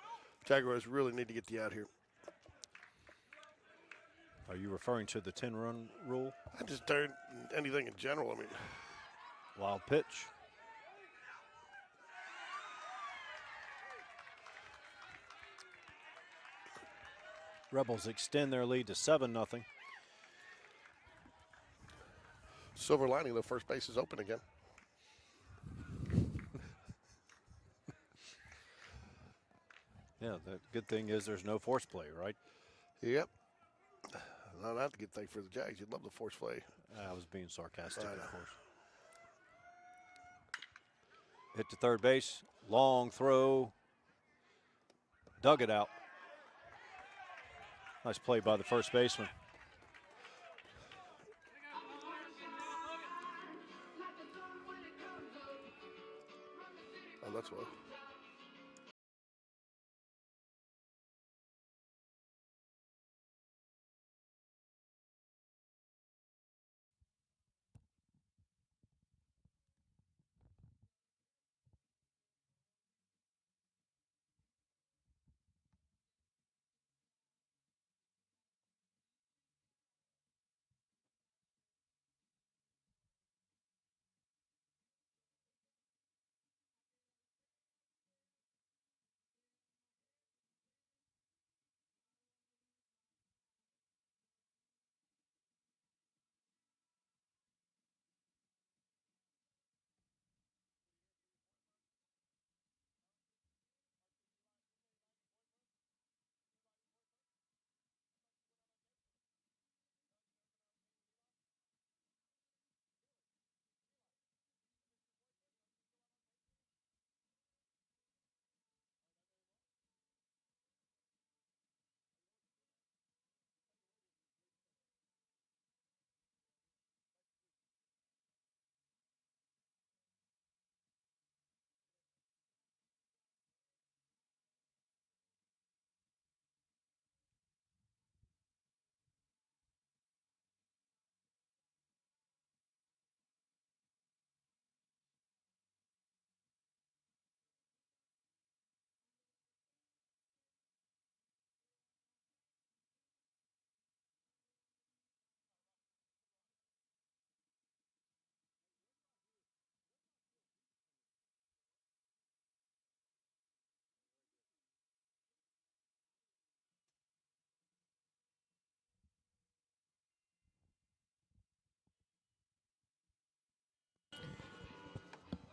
[SPEAKER 3] Jaguars really need to get the out here.
[SPEAKER 4] Are you referring to the 10-run rule?
[SPEAKER 3] I just don't, anything in general, I mean.
[SPEAKER 4] Wild pitch. Rebels extend their lead to 7-0.
[SPEAKER 3] Silver lining, though, first base is open again.
[SPEAKER 4] Yeah, the good thing is there's no force play, right?
[SPEAKER 3] Yep. Not a good thing for the Jags. You'd love the force play.
[SPEAKER 4] I was being sarcastic,
[SPEAKER 3] I know.
[SPEAKER 4] of course. Hit to third base. Long throw. Dug it out. Nice play by the first baseman.
[SPEAKER 3] Oh, that's what.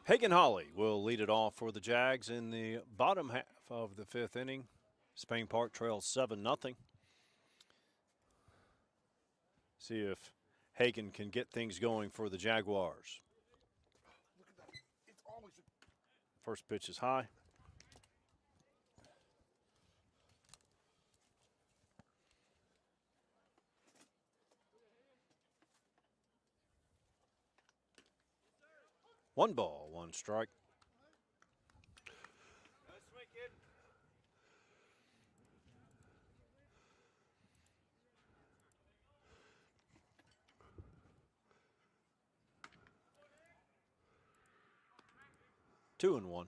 [SPEAKER 4] Hagen Holly will lead it off for the Jags in the bottom half of the 5th inning. Spain Park trails 7-0. See if Hagen can get things going for the Jaguars. First pitch is high. One ball, 1 strike. Two and one.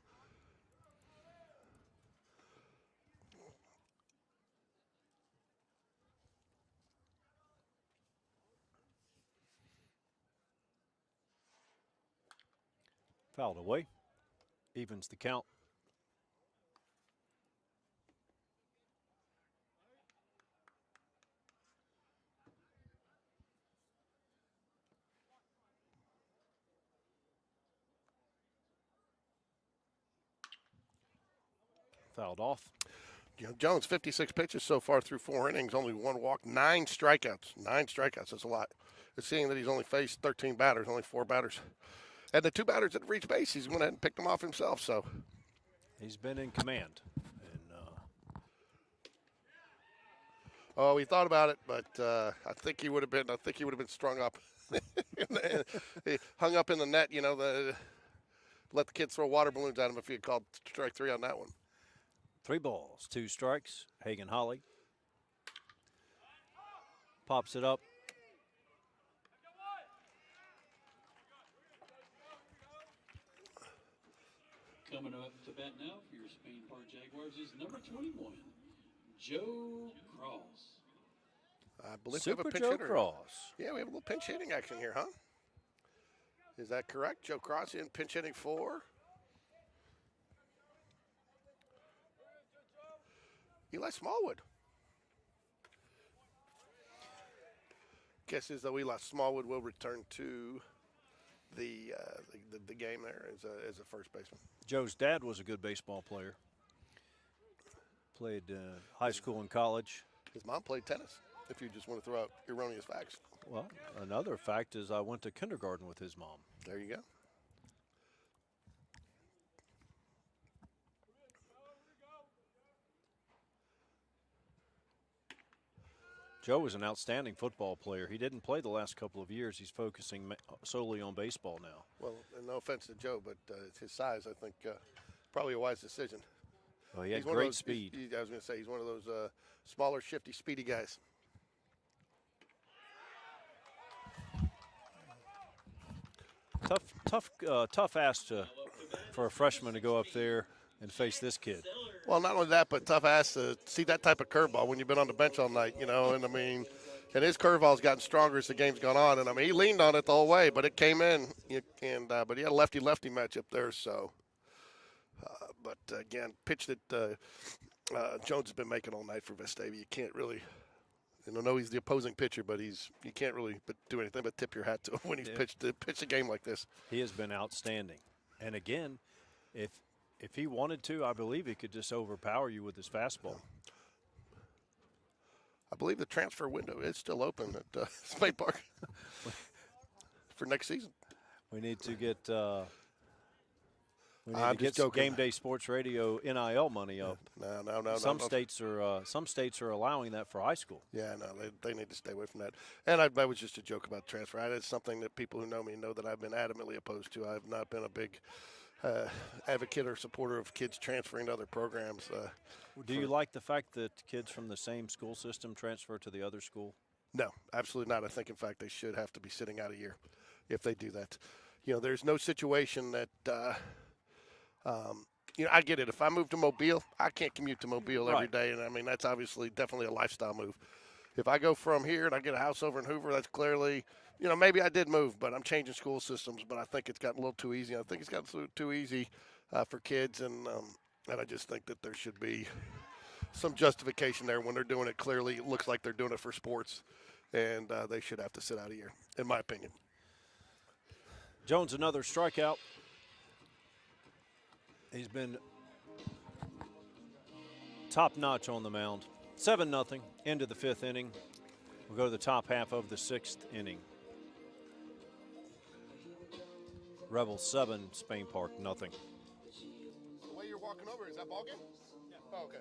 [SPEAKER 4] Fouled away. Evens the count. Fouled off.
[SPEAKER 3] Jones, 56 pitches so far through 4 innings, only 1 walk, 9 strikeouts. 9 strikeouts, that's a lot. But seeing that he's only faced 13 batters, only 4 batters. And the 2 batters that reached base, he's went ahead and picked them off himself. So
[SPEAKER 4] He's been in command. And
[SPEAKER 3] oh, we thought about it, but I think he would have been strung up. He hung up in the net, let the kids throw water balloons at him if he had called strike 3 on that one.
[SPEAKER 4] 3 balls, 2 strikes. Hagen Holly pops it up.
[SPEAKER 5] Coming up to bat now for your Spain Park Jaguars is number 21, Joe Cross.
[SPEAKER 3] I believe
[SPEAKER 4] Super
[SPEAKER 3] we have a pinch
[SPEAKER 4] Joe
[SPEAKER 3] hitter.
[SPEAKER 4] Cross.
[SPEAKER 3] Yeah, we have a little pinch hitting action here, huh? Is that correct? Joe Cross in pinch hitting for Eli Smallwood. Guess as though Eli Smallwood will return to the game there as a first baseman.
[SPEAKER 4] Joe's dad was a good baseball player. Played high school and college.
[SPEAKER 3] His mom played tennis, if you just want to throw out erroneous facts.
[SPEAKER 4] Well, another fact is I went to kindergarten with his mom.
[SPEAKER 3] There you go.
[SPEAKER 4] Joe was an outstanding football player. He didn't play the last couple of years. He's focusing solely on baseball now.
[SPEAKER 3] Well, and no offense to Joe, but his size, I think, probably a wise decision.
[SPEAKER 4] Well, he had
[SPEAKER 3] He's one of
[SPEAKER 4] great
[SPEAKER 3] those-
[SPEAKER 4] speed.
[SPEAKER 3] I was going to say, he's one of those smaller, shifty, speedy guys.
[SPEAKER 4] Tough ask for a freshman to go up there and face this kid.
[SPEAKER 3] Well, not only that, but tough ass to see that type of curveball when you've been on the bench all night, and I mean, and his curveball's gotten stronger as the game's gone on, and I mean, he leaned on it the whole way, but it came in, but he had a lefty-lefty matchup there, so. But again, pitch that Jones has been making all night for Vestavia, you can't really. I know he's the opposing pitcher, but you can't really do anything but tip your hat to him when he's pitched a game like this.
[SPEAKER 4] He has been outstanding. And again, if he wanted to, I believe he could just overpower you with his fastball.
[SPEAKER 3] I believe the transfer window is still open at Spain Park for next season.
[SPEAKER 4] We need to get
[SPEAKER 3] I'm just joking.
[SPEAKER 4] Game Day Sports Radio NIL money up.
[SPEAKER 3] No.
[SPEAKER 4] Some states are allowing that for high school.
[SPEAKER 3] Yeah, no, they need to stay away from that. And that was just a joke about transfer. It's something that people who know me know that I've been adamantly opposed to. I've not been a big advocate or supporter of kids transferring to other programs.
[SPEAKER 4] Do you like the fact that kids from the same school system transfer to the other school?
[SPEAKER 3] No, absolutely not. I think, in fact, they should have to be sitting out a year if they do that. There's no situation that I get it. If I move to Mobile, I can't commute to Mobile every day, and I mean that's obviously definitely a lifestyle move. If I go from here and I get a house over in Hoover, that's clearly, maybe I did move, but I'm changing school systems. But I think it's gotten a little too easy. I think it's gotten too easy for kids, and I just think that there should be some justification there when they're doing it. Clearly, it looks like they're doing it for sports, and they should have to sit out a year, in my opinion.
[SPEAKER 4] Jones, another strikeout. He's been top-notch on the mound. 7-0 into the 5th inning. We'll go to the top half of the 6th inning. Rebels 7, Spain Park nothing.
[SPEAKER 3] The way you're walking over, is that ball game? Yeah. Oh, okay.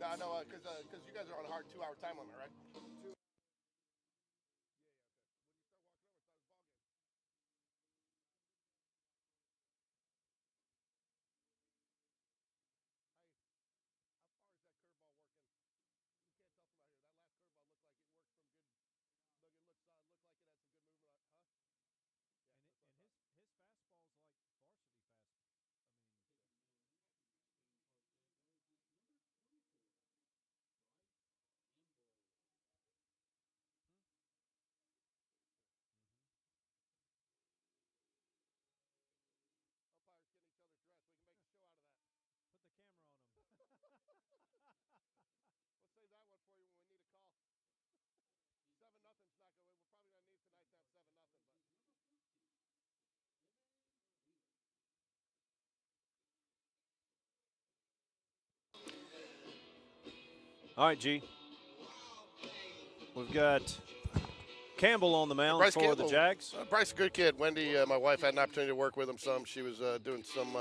[SPEAKER 3] No, I know, because you guys are on a hard 2-hour time limit, right?
[SPEAKER 4] All right, G. We've got Campbell on the mound
[SPEAKER 3] Bryce
[SPEAKER 4] for
[SPEAKER 3] Campbell,
[SPEAKER 4] the Jags.
[SPEAKER 3] Bryce, a good kid. Wendy, my wife, had an opportunity to work with him some. She was doing some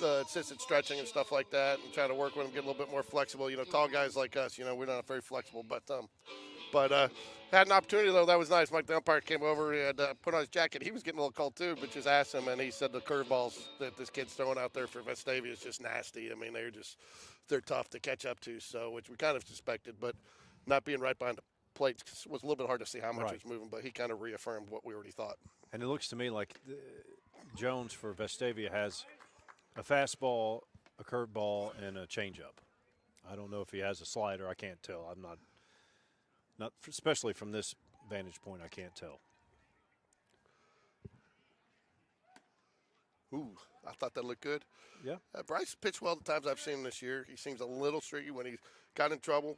[SPEAKER 3] the assisted stretching and stuff like that, and trying to work with him, get a little bit more flexible. Tall guys like us, we're not very flexible, but had an opportunity though. That was nice. Mike, the umpire, came over. He had put on his jacket. He was getting a little cold too, but just asked him, and he said the curveballs that this kid's throwing out there for Vestavia is just nasty. I mean, they're tough to catch up to. So, which we kind of suspected, but not being right behind the plate was a little bit hard to see how much it was moving. But he kind of reaffirmed what we already thought.
[SPEAKER 4] And it looks to me like Jones for Vestavia has a fastball, a curveball, and a changeup. I don't know if he has a slider. I can't tell. I'm not especially from this vantage point, I can't tell.
[SPEAKER 3] Ooh, I thought that looked good.
[SPEAKER 4] Yeah.
[SPEAKER 3] Bryce pitched well the times I've seen him this year. He seems a little streaky when he got in trouble.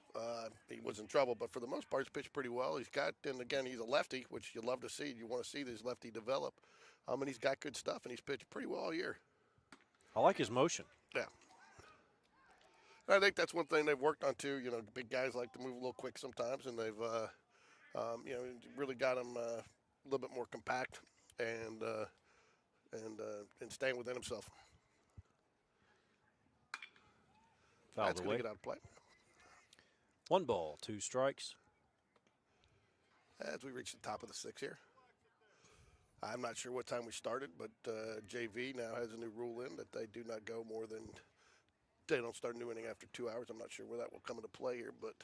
[SPEAKER 3] He was in trouble, but for the most part, he's pitched pretty well. And again, he's a lefty, which you love to see. You want to see this lefty develop. And he's got good stuff, and he's pitched pretty well all year.
[SPEAKER 4] I like his motion.
[SPEAKER 3] Yeah. And I think that's one thing they've worked on too. Big guys like to move a little quick sometimes, and they've, really got him a little bit more compact and staying within himself. That's going to get out of play.
[SPEAKER 4] 1 ball, 2 strikes.
[SPEAKER 3] As we reach the top of the 6th here. I'm not sure what time we started, but JV now has a new rule in that they do not go more than – they don't start a new inning after 2 hours. I'm not sure where that will come into play here, but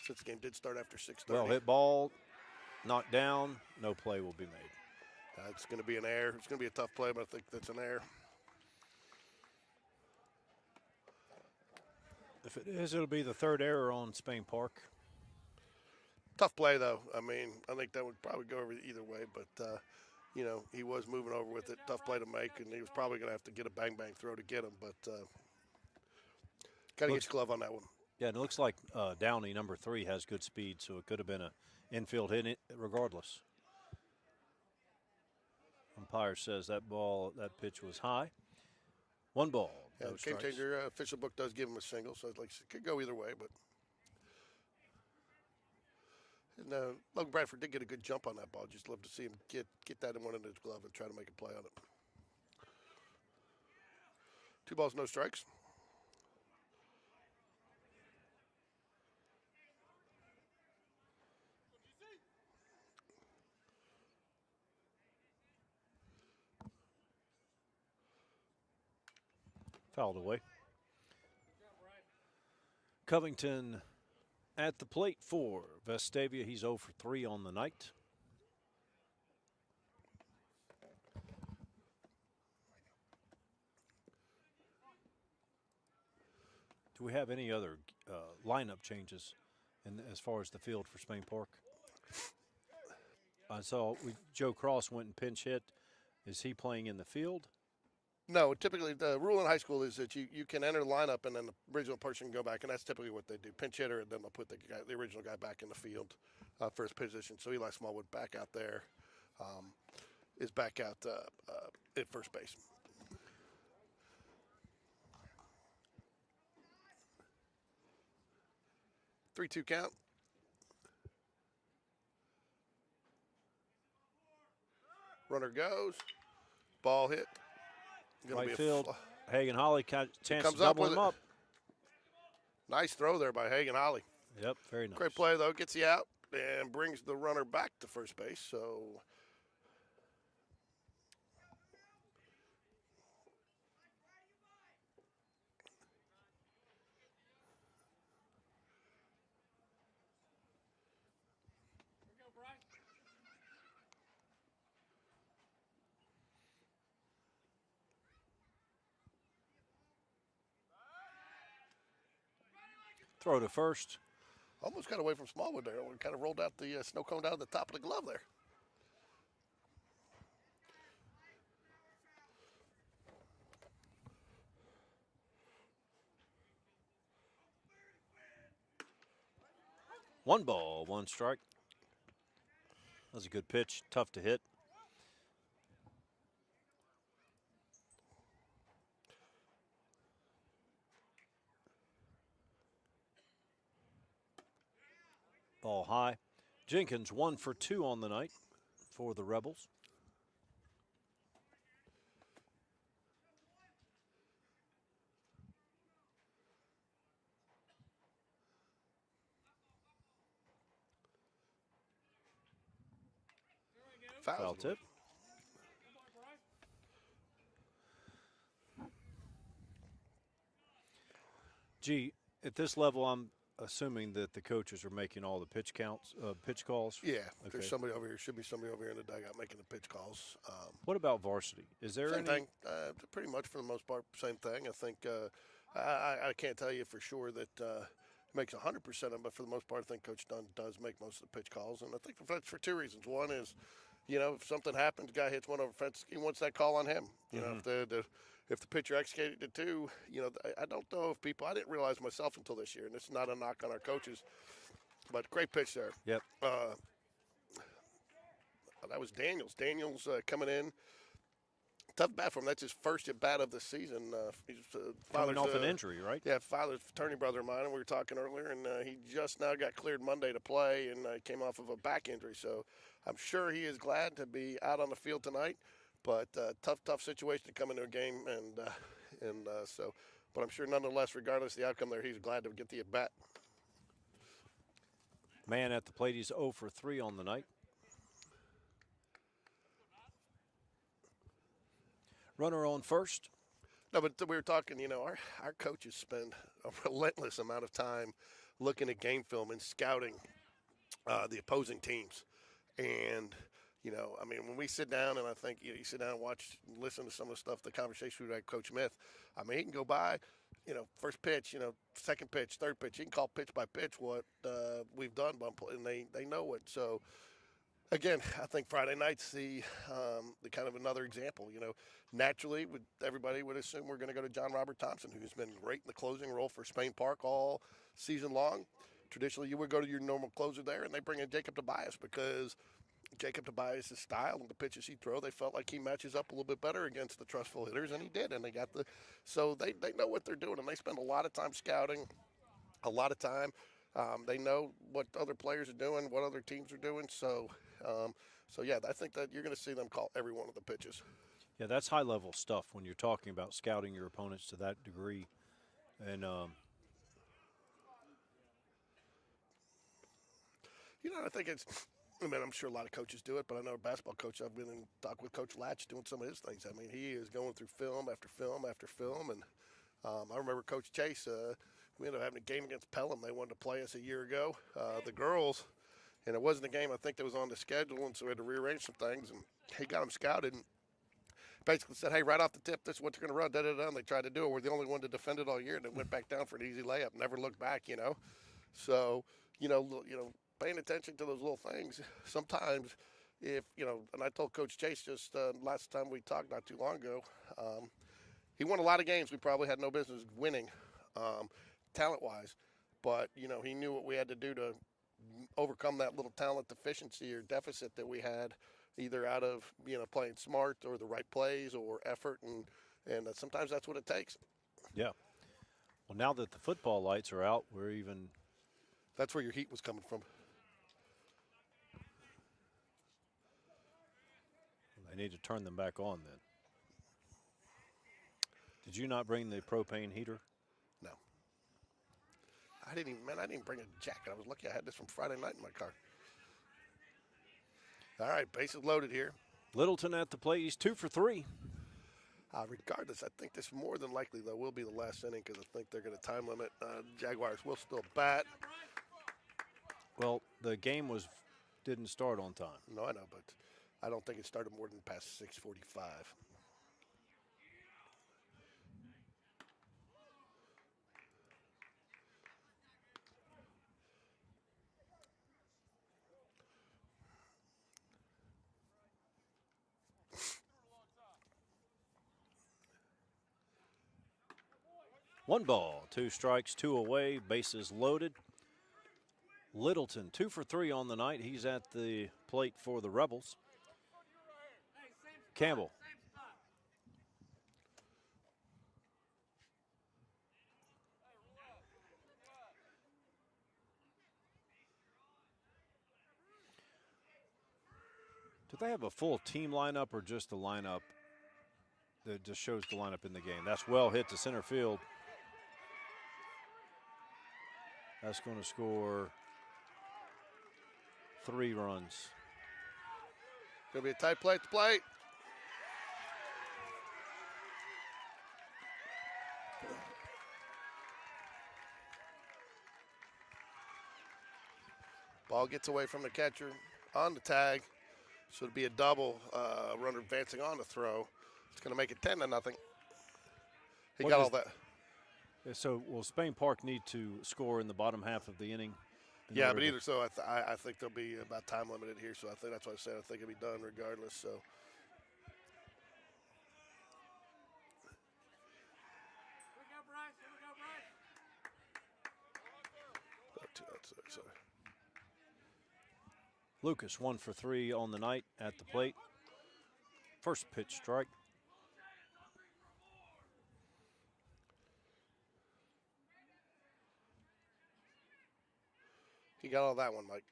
[SPEAKER 3] since the game did start after 6:30.
[SPEAKER 4] Well, hit ball, knocked down, no play will be made.
[SPEAKER 3] It's going to be an error. It's going to be a tough play, but I think that's an error.
[SPEAKER 4] If it is, it'll be the 3rd error on Spain Park.
[SPEAKER 3] Tough play, though. I think that would probably go over either way, but he was moving over with it. Tough play to make, and he was probably going to have to get a bang-bang throw to get him, but got to get your glove on that one.
[SPEAKER 4] Yeah, and it looks like Downey, number 3, has good speed, so it could have been an infield hit regardless. Umpire says that pitch was high. 1 ball.
[SPEAKER 3] Yeah,
[SPEAKER 4] No
[SPEAKER 3] game
[SPEAKER 4] strikes.
[SPEAKER 3] changer official book does give him a single, so it could go either way, but. And Logan Bradford did get a good jump on that ball. Just love to see him get that in one of his glove and try to make a play on it. 2 balls, no strikes.
[SPEAKER 4] Fouled away. Covington at the plate for Vestavia. He's 0 for 3 on the night. Do we have any other lineup changes as far as the field for Spain Park? I saw Joe Cross went and pinch hit. Is he playing in the field?
[SPEAKER 3] No, typically the rule in high school is that you can enter the lineup and then the original person can go back, and that's typically what they do. Pinch hitter, and then they'll put the original guy back in the field for his position. So Eli Smallwood back out there is back out at first base. Three-two count. Runner goes. Ball hit.
[SPEAKER 4] Right field. Hagen Holly chance to
[SPEAKER 3] comes up
[SPEAKER 4] double
[SPEAKER 3] with
[SPEAKER 4] him
[SPEAKER 3] it.
[SPEAKER 4] up.
[SPEAKER 3] Nice throw there by Hagen Holly.
[SPEAKER 4] Yep, very nice.
[SPEAKER 3] Great play, though. Gets you out and brings the runner back to first base. So
[SPEAKER 4] Throw to first.
[SPEAKER 3] almost got away from Smallwood there. We kind of rolled out the snow cone down to the top of the glove there.
[SPEAKER 4] One ball, 1 strike. That was a good pitch. Tough to hit. Ball high. Jenkins 1 for 2 on the night for the Rebels. Foul tip. Gee, at this level, I'm assuming that the coaches are making all the pitch counts, pitch calls.
[SPEAKER 3] Yeah,
[SPEAKER 4] Okay.
[SPEAKER 3] there's somebody over here. Should be somebody over here in the dugout making the pitch calls.
[SPEAKER 4] What about varsity? Is there
[SPEAKER 3] Same
[SPEAKER 4] any?
[SPEAKER 3] thing. Pretty much for the most part, same thing. I think I can't tell you for sure that makes 100% of them, but for the most part, I think Coach Dunn does make most of the pitch calls, and I think that's for two reasons. One is, if something happens, the guy hits one over the fence, he wants that call on him. If the pitcher executed it too, I don't know if people. I didn't realize myself until this year, and this is not a knock on our coaches, but great pitch there.
[SPEAKER 4] Yep.
[SPEAKER 3] That was Daniels. Daniels coming in. Tough bat for him. That's his first at bat of the season. He's
[SPEAKER 4] Coming off an injury, right?
[SPEAKER 3] Yeah, father's fraternity brother of mine, and we were talking earlier, and he just now got cleared Monday to play, and came off of a back injury. So I'm sure he is glad to be out on the field tonight. But tough situation to come into a game, but I'm sure nonetheless, regardless of the outcome there, he's glad to get the at bat.
[SPEAKER 4] Man at the plate, he's 0 for 3 on the night. Runner on first.
[SPEAKER 3] No, but we were talking, our coaches spend a relentless amount of time looking at game film and scouting the opposing teams. And, when we sit down and I think you sit down and listen to some of the stuff, the conversation we had with Coach Smith, he can go by, first pitch, second pitch, third pitch. He can call pitch by pitch what we've done, and they know it. So, again, I think Friday night's the kind of another example. Naturally, everybody would assume we're going to go to John Robert Thompson, who's been great in the closing role for Spain Park all season long. Traditionally, you would go to your normal closer there, and they bring in Jacob Tobias because Jacob Tobias' style and the pitches he throws, they felt like he matches up a little bit better against the trustful hitters, and he did. And so they know what they're doing, and they spend a lot of time scouting, a lot of time. They know what other players are doing, what other teams are doing. So yeah, I think that you're going to see them call every one of the pitches.
[SPEAKER 4] Yeah, that's high-level stuff when you're talking about scouting your opponents to that degree. And
[SPEAKER 3] I think I'm sure a lot of coaches do it, but I know a basketball coach, I've been in talk with Coach Latch doing some of his things. He is going through film after film after film. And I remember Coach Chase, we ended up having a game against Pelham. They wanted to play us a year ago, the girls, and it wasn't a game I think that was on the schedule, and so we had to rearrange some things. And he got them scouted and basically said, hey, right off the tip, this is what you're going to run, da-da-da, and they tried to do it. We're the only one to defend it all year, and it went back down for an easy layup, never looked back, So, paying attention to those little things. Sometimes if, and I told Coach Chase just last time we talked not too long ago, he won a lot of games we probably had no business winning talent-wise, but, he knew what we had to do to overcome that little talent deficiency or deficit that we had, either out of, playing smart or the right plays or effort, and sometimes that's what it takes.
[SPEAKER 4] yeah. Well, now that the football lights are out,
[SPEAKER 3] That's where your heat was coming from.
[SPEAKER 4] They need to turn them back on then. Did you not bring the propane heater?
[SPEAKER 3] No. I didn't bring a jacket. I was lucky I had this from Friday night in my car. All right, bases loaded here.
[SPEAKER 4] Littleton at the plate. He's 2 for 3.
[SPEAKER 3] Regardless, I think this more than likely, though, will be the last inning because I think they're going to time limit. Jaguars will still bat.
[SPEAKER 4] Well, the game didn't start on time.
[SPEAKER 3] No, I know, but I don't think it started more than past 6:45.
[SPEAKER 4] One ball, 2 strikes, 2 away, bases loaded. Littleton 2 for 3 on the night. He's at the plate for the Rebels. Campbell. Do they have a full team lineup or just the lineup that just shows the lineup in the game? That's well hit to center field. That's going to score 3 runs.
[SPEAKER 3] Going to be a tight play at the plate. Ball gets away from the catcher on the tag. So it'll be a double. Runner advancing on the throw. It's going to make it 10-0. He
[SPEAKER 4] What
[SPEAKER 3] got
[SPEAKER 4] does-
[SPEAKER 3] all that.
[SPEAKER 4] So will Spain Park need to score in the bottom half of the inning? in
[SPEAKER 3] Yeah,
[SPEAKER 4] order
[SPEAKER 3] but
[SPEAKER 4] to-
[SPEAKER 3] either so, I think they'll be about time limited here. So I think that's what I said. I think it'll be done regardless. So. Sorry.
[SPEAKER 4] Lucas 1 for 3 on the night at the plate. First pitch strike.
[SPEAKER 3] He got all that one, Mike.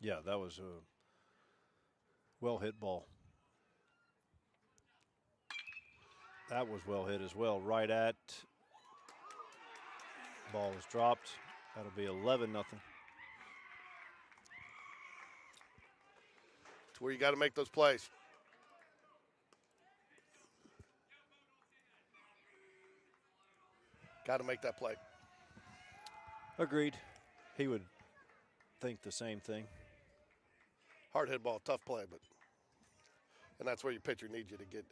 [SPEAKER 4] Yeah, that was a well hit ball. That was well hit as well. Right at. Ball was dropped. That'll be 11-0.
[SPEAKER 3] It's where you got to make those plays. Got to make that play.
[SPEAKER 4] Agreed. He would think the same thing.
[SPEAKER 3] Hard hit ball, tough play, and that's where your pitcher needs you to get,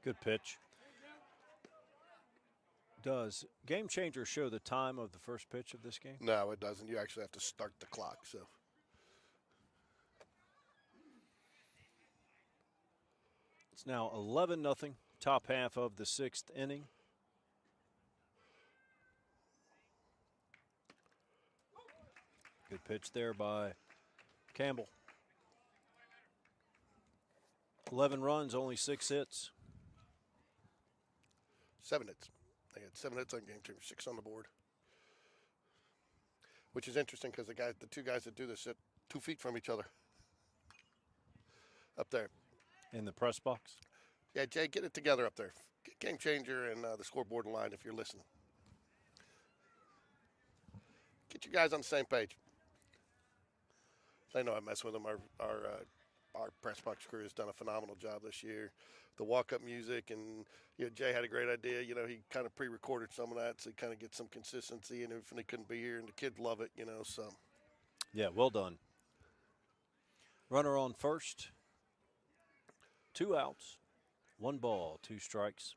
[SPEAKER 4] Good pitch. Does Game Changer show the time of the first pitch of this game?
[SPEAKER 3] No, it doesn't. You actually have to start the clock. So
[SPEAKER 4] It's now 11-0, top half of the 6th inning. Good pitch there by Campbell. 11 runs, only 6 hits.
[SPEAKER 3] 7 hits. They had 7 hits on game 2, 6 on the board. Which is interesting because the 2 guys that do this sit 2 feet from each other. Up there.
[SPEAKER 4] In the press box.
[SPEAKER 3] Yeah, Jay, get it together up there. Get Game Changer and the scoreboard in line if you're listening. Get you guys on the same page. They know I mess with them. Our press box crew has done a phenomenal job this year. The walk-up music, and Jay had a great idea. He kind of pre-recorded some of that, so he kind of gets some consistency. And if he couldn't be here, and the kids love it, So
[SPEAKER 4] Yeah, well done. Runner on first. 2 outs. 1 ball, 2 strikes.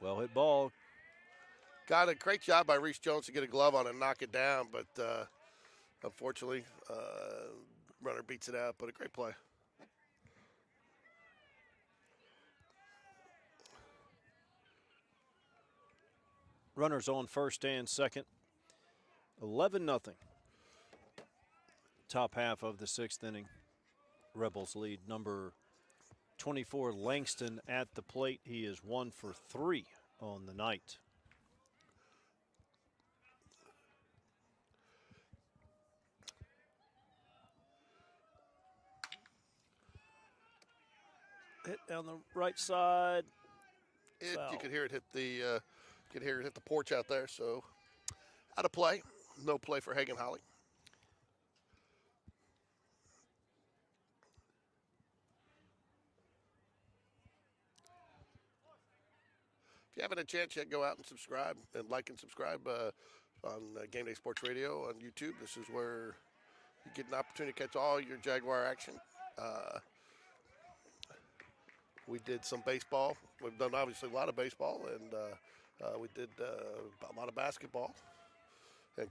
[SPEAKER 4] Well hit ball.
[SPEAKER 3] got a great job by Reese Jones to get a glove on it and knock it down, but unfortunately, runner beats it out. But a great play.
[SPEAKER 4] Runners on first and second. 11-0. Top half of the 6th inning. Rebels lead. Number 24, Langston at the plate. He is 1 for 3 on the night. Hit down the right side.
[SPEAKER 3] You
[SPEAKER 4] Foul.
[SPEAKER 3] could hear it hit the porch out there. So out of play. No play for Hagen Holly. If you haven't had a chance yet, go out and subscribe and like and subscribe on Game Day Sports Radio on YouTube. This is where you get an opportunity to catch all your Jaguar action. We did some baseball. We've done obviously a lot of baseball, and we did a lot of basketball, and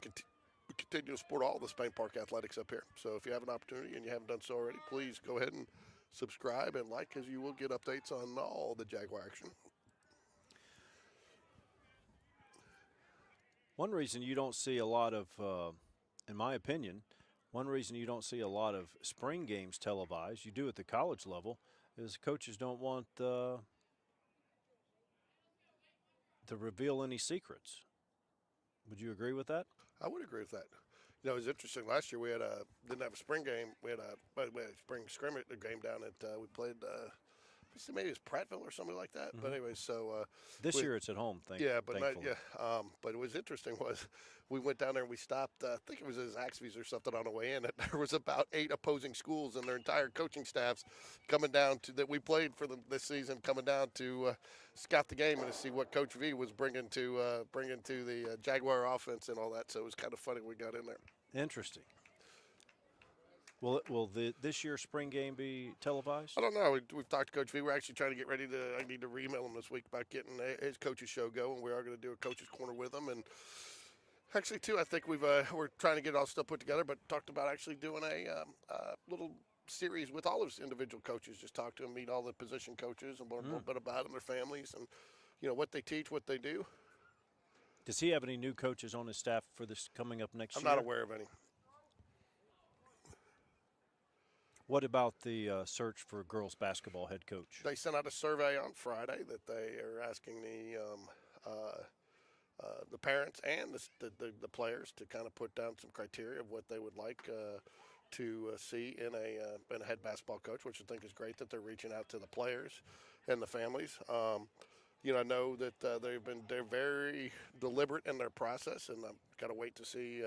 [SPEAKER 3] we continue to support all the Spain Park athletics up here. So if you have an opportunity and you haven't done so already, please go ahead and subscribe and like, because you will get updates on all the Jaguar action.
[SPEAKER 4] One reason you don't see a lot of, in my opinion, one reason you don't see a lot of spring games televised, you do at the college level, is coaches don't want to reveal any secrets. Would you agree with that?
[SPEAKER 3] I would agree with that. You know, it was interesting. Last year we didn't have a spring game. We had a spring scrimmage game down at we played. Maybe it was Prattville or something like that. But anyway, so
[SPEAKER 4] This year it's at home.
[SPEAKER 3] but
[SPEAKER 4] thankfully.
[SPEAKER 3] but it was interesting was we went down there and we stopped. I think it was Zaxby's or something on the way in. And there was about 8 opposing schools and their entire coaching staffs coming down to that we played for them this season, coming down to scout the game and to see what Coach V was bringing to the Jaguar offense and all that. So it was kind of funny we got in there.
[SPEAKER 4] Interesting. Will this year's spring game be televised?
[SPEAKER 3] I don't know. We've talked to Coach V. We're actually trying to get ready to. I need to re-email him this week about getting his coach's show going. We are going to do a coach's corner with him, and actually too, I think we're trying to get it all stuff put together. But talked about actually doing a little series with all of his individual coaches. Just talk to them, meet all the position coaches, and learn a little bit about them, their families, and what they teach, what they do.
[SPEAKER 4] Does he have any new coaches on his staff for this coming up next year?
[SPEAKER 3] I'm not aware of any.
[SPEAKER 4] What about the search for a girls basketball head coach?
[SPEAKER 3] They sent out a survey on Friday that they are asking the parents and the players to kind of put down some criteria of what they would like to see in a head basketball coach, which I think is great that they're reaching out to the players and the families. I know that they're very deliberate in their process, and I've got to wait to see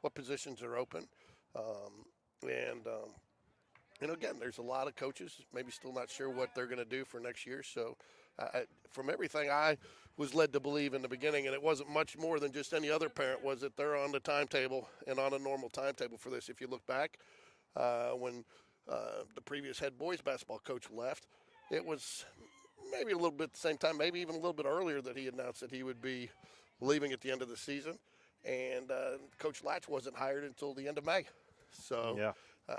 [SPEAKER 3] what positions are open. Again, there's a lot of coaches maybe still not sure what they're going to do for next year. So from everything I was led to believe in the beginning, and it wasn't much more than just any other parent, was that they're on the timetable and on a normal timetable for this. If you look back when the previous head boys basketball coach left, it was maybe a little bit at the same time, maybe even a little bit earlier that he announced that he would be leaving at the end of the season. And Coach Latch wasn't hired until the end of May. So
[SPEAKER 4] yeah.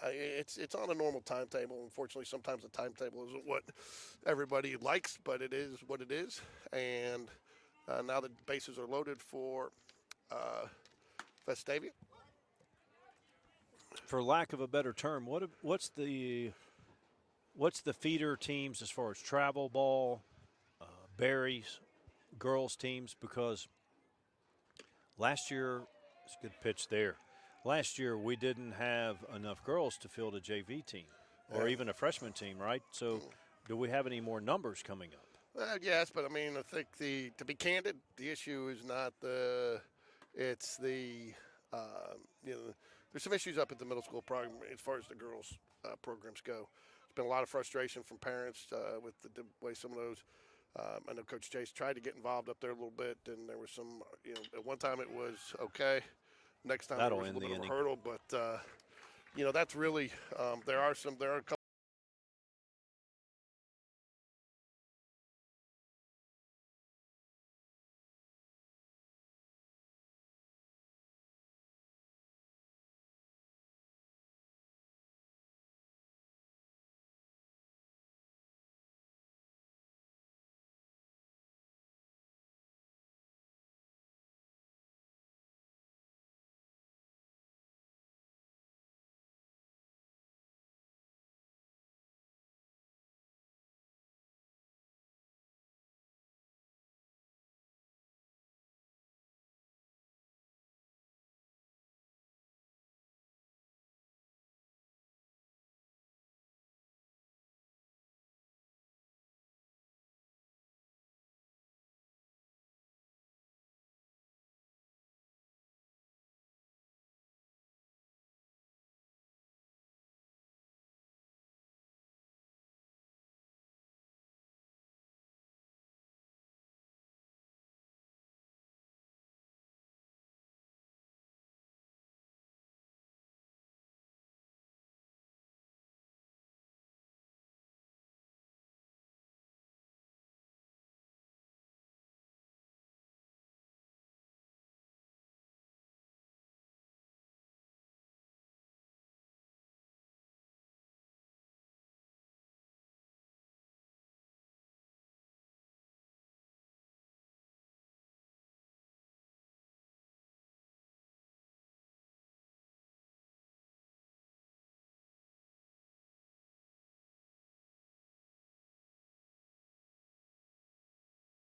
[SPEAKER 3] It's on a normal timetable. Unfortunately, sometimes the timetable isn't what everybody likes, but it is what it is. And now the bases are loaded for Vestavia.
[SPEAKER 4] For lack of a better term, what's the feeder teams as far as travel ball, berries, girls teams? Because last year, it's a good pitch there. Last year, we didn't have enough girls to field a JV team or even a freshman team, right? So do we have any more numbers coming up?
[SPEAKER 3] Yes, but I mean, I think to be candid, the issue is not it's the, there's some issues up at the middle school program as far as the girls programs go. There's been a lot of frustration from parents with the way some of those, I know Coach Chase tried to get involved up there a little bit, and there was some, at one time it was okay. Next time
[SPEAKER 4] That'll
[SPEAKER 3] there was a
[SPEAKER 4] end
[SPEAKER 3] little
[SPEAKER 4] the
[SPEAKER 3] bit of a hurdle, but that's really there are a couple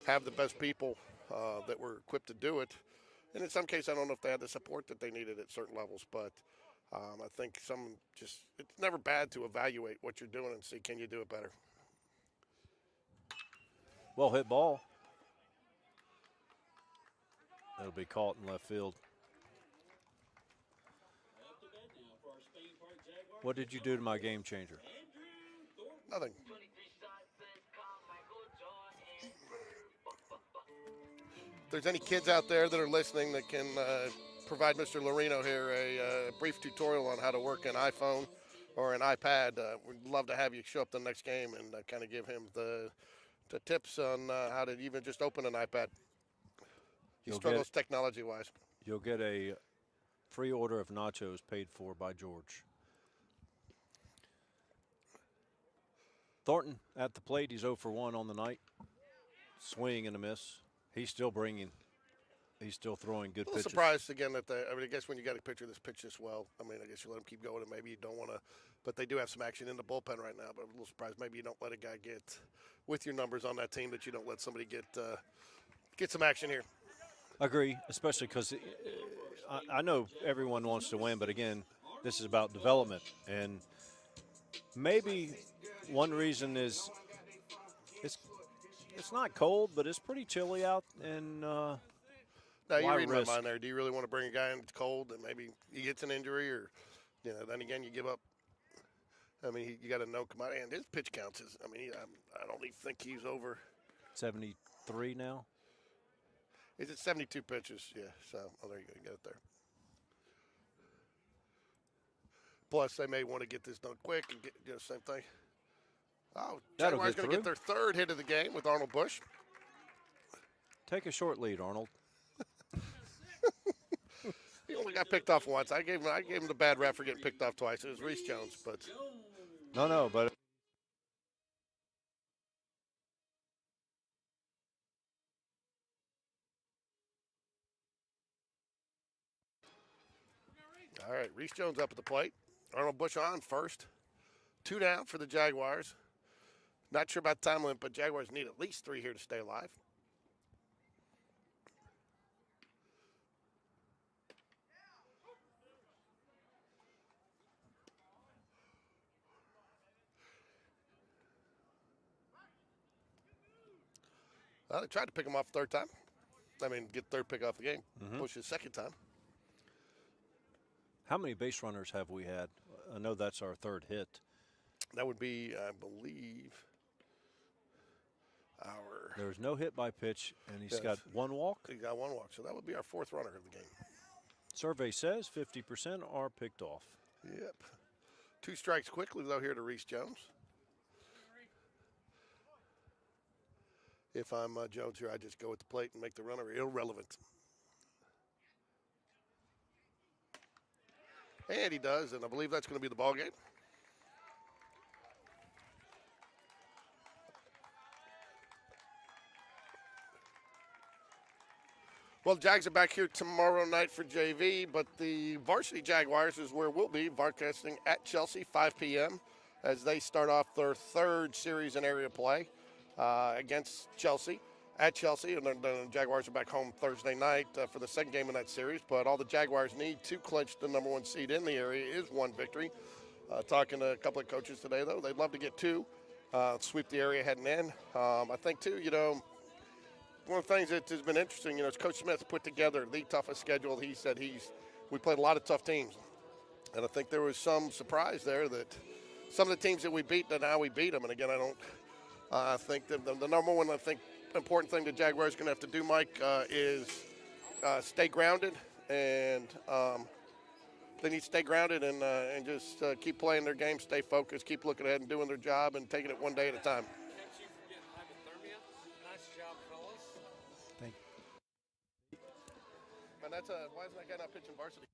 [SPEAKER 3] have the best people that were equipped to do it. And in some cases, I don't know if they had the support that they needed at certain levels, but I think it's never bad to evaluate what you're doing and see, can you do it better?
[SPEAKER 4] Well hit ball. It'll be caught in left field. What did you do to my game changer?
[SPEAKER 3] Nothing.
[SPEAKER 6] 23 shots says Carmichael Jordan.
[SPEAKER 3] If there's any kids out there that are listening that can provide Mr. Lorino here a brief tutorial on how to work an iPhone or an iPad, we'd love to have you show up the next game and kind of give him the tips on how to even just open an iPad. He struggles technology-wise.
[SPEAKER 4] You'll get a free order of nachos paid for by George. Thornton at the plate. He's 0 for 1 on the night. Swing and a miss. He's still throwing good pitches.
[SPEAKER 3] Surprised again that I guess when you got a pitcher that's pitched this well, I guess you let him keep going and maybe you don't want to, but they do have some action in the bullpen right now. But I'm a little surprised maybe you don't let a guy get, with your numbers on that team, that you don't let somebody get some action here.
[SPEAKER 4] Agree, especially because I know everyone wants to win, but again, this is about development. And maybe one reason is it's not cold, but it's pretty chilly out. And
[SPEAKER 3] now you
[SPEAKER 4] why
[SPEAKER 3] read my
[SPEAKER 4] risk?
[SPEAKER 3] mind there. Do you really want to bring a guy in that's cold and maybe he gets an injury, or then again you give up? You got to know. Come on, and his pitch counts is. I don't even think he's over
[SPEAKER 4] 73 now.
[SPEAKER 3] Is it 72 pitches? Yeah. So there you go. You got it there. Plus, they may want to get this done quick and get same thing. Oh,
[SPEAKER 4] That'll
[SPEAKER 3] Jaguars
[SPEAKER 4] get
[SPEAKER 3] going to get
[SPEAKER 4] through.
[SPEAKER 3] their third hit of the game with Arnold Bush.
[SPEAKER 4] Take a short lead, Arnold.
[SPEAKER 3] He only got picked off once. I gave him the bad rap for getting picked off twice. It was Reese Jones, but
[SPEAKER 4] No, but
[SPEAKER 3] all right, Reese Jones up at the plate. Arnold Bush on first. 2 down for the Jaguars. Not sure about the time limit, but Jaguars need at least 3 here to stay alive. They tried to pick him off third time. Get third pick off the game. Bush his second time.
[SPEAKER 4] how many base runners have we had? I know that's our third hit.
[SPEAKER 3] That would be, I believe, our.
[SPEAKER 4] There was no hit by pitch, and he's
[SPEAKER 3] Yes.
[SPEAKER 4] got 1 walk.
[SPEAKER 3] He got 1 walk, so that would be our 4th runner of the game.
[SPEAKER 4] Survey says 50% are picked off.
[SPEAKER 3] Yep. 2 strikes quickly, though, here to Reese Jones. If I'm Jones here, I just go at the plate and make the runner irrelevant. And he does, and I believe that's going to be the ball game. Well, Jags are back here tomorrow night for JV, but the varsity Jaguars is where we'll be broadcasting at Chelsea, 5 p.m., as they start off their 3rd series in area play against Chelsea. At Chelsea, and the Jaguars are back home Thursday night for the 2nd game in that series. But all the Jaguars need to clinch the number 1 seed in the area is 1 victory. Talking to a couple of coaches today, though, they'd love to get 2, sweep the area heading in. I think, too, one of the things that has been interesting, is Coach Smith put together the toughest schedule. He said we played a lot of tough teams. And I think there was some surprise there that some of the teams that we beat, that now we beat them. And again, I think that the number one, important thing the Jaguars are going to have to do, Mike, is stay grounded. And they need to stay grounded and just keep playing their game, stay focused, keep looking ahead and doing their job and taking it one day at a time.
[SPEAKER 4] Thank
[SPEAKER 3] Man, why isn't that guy not pitching varsity?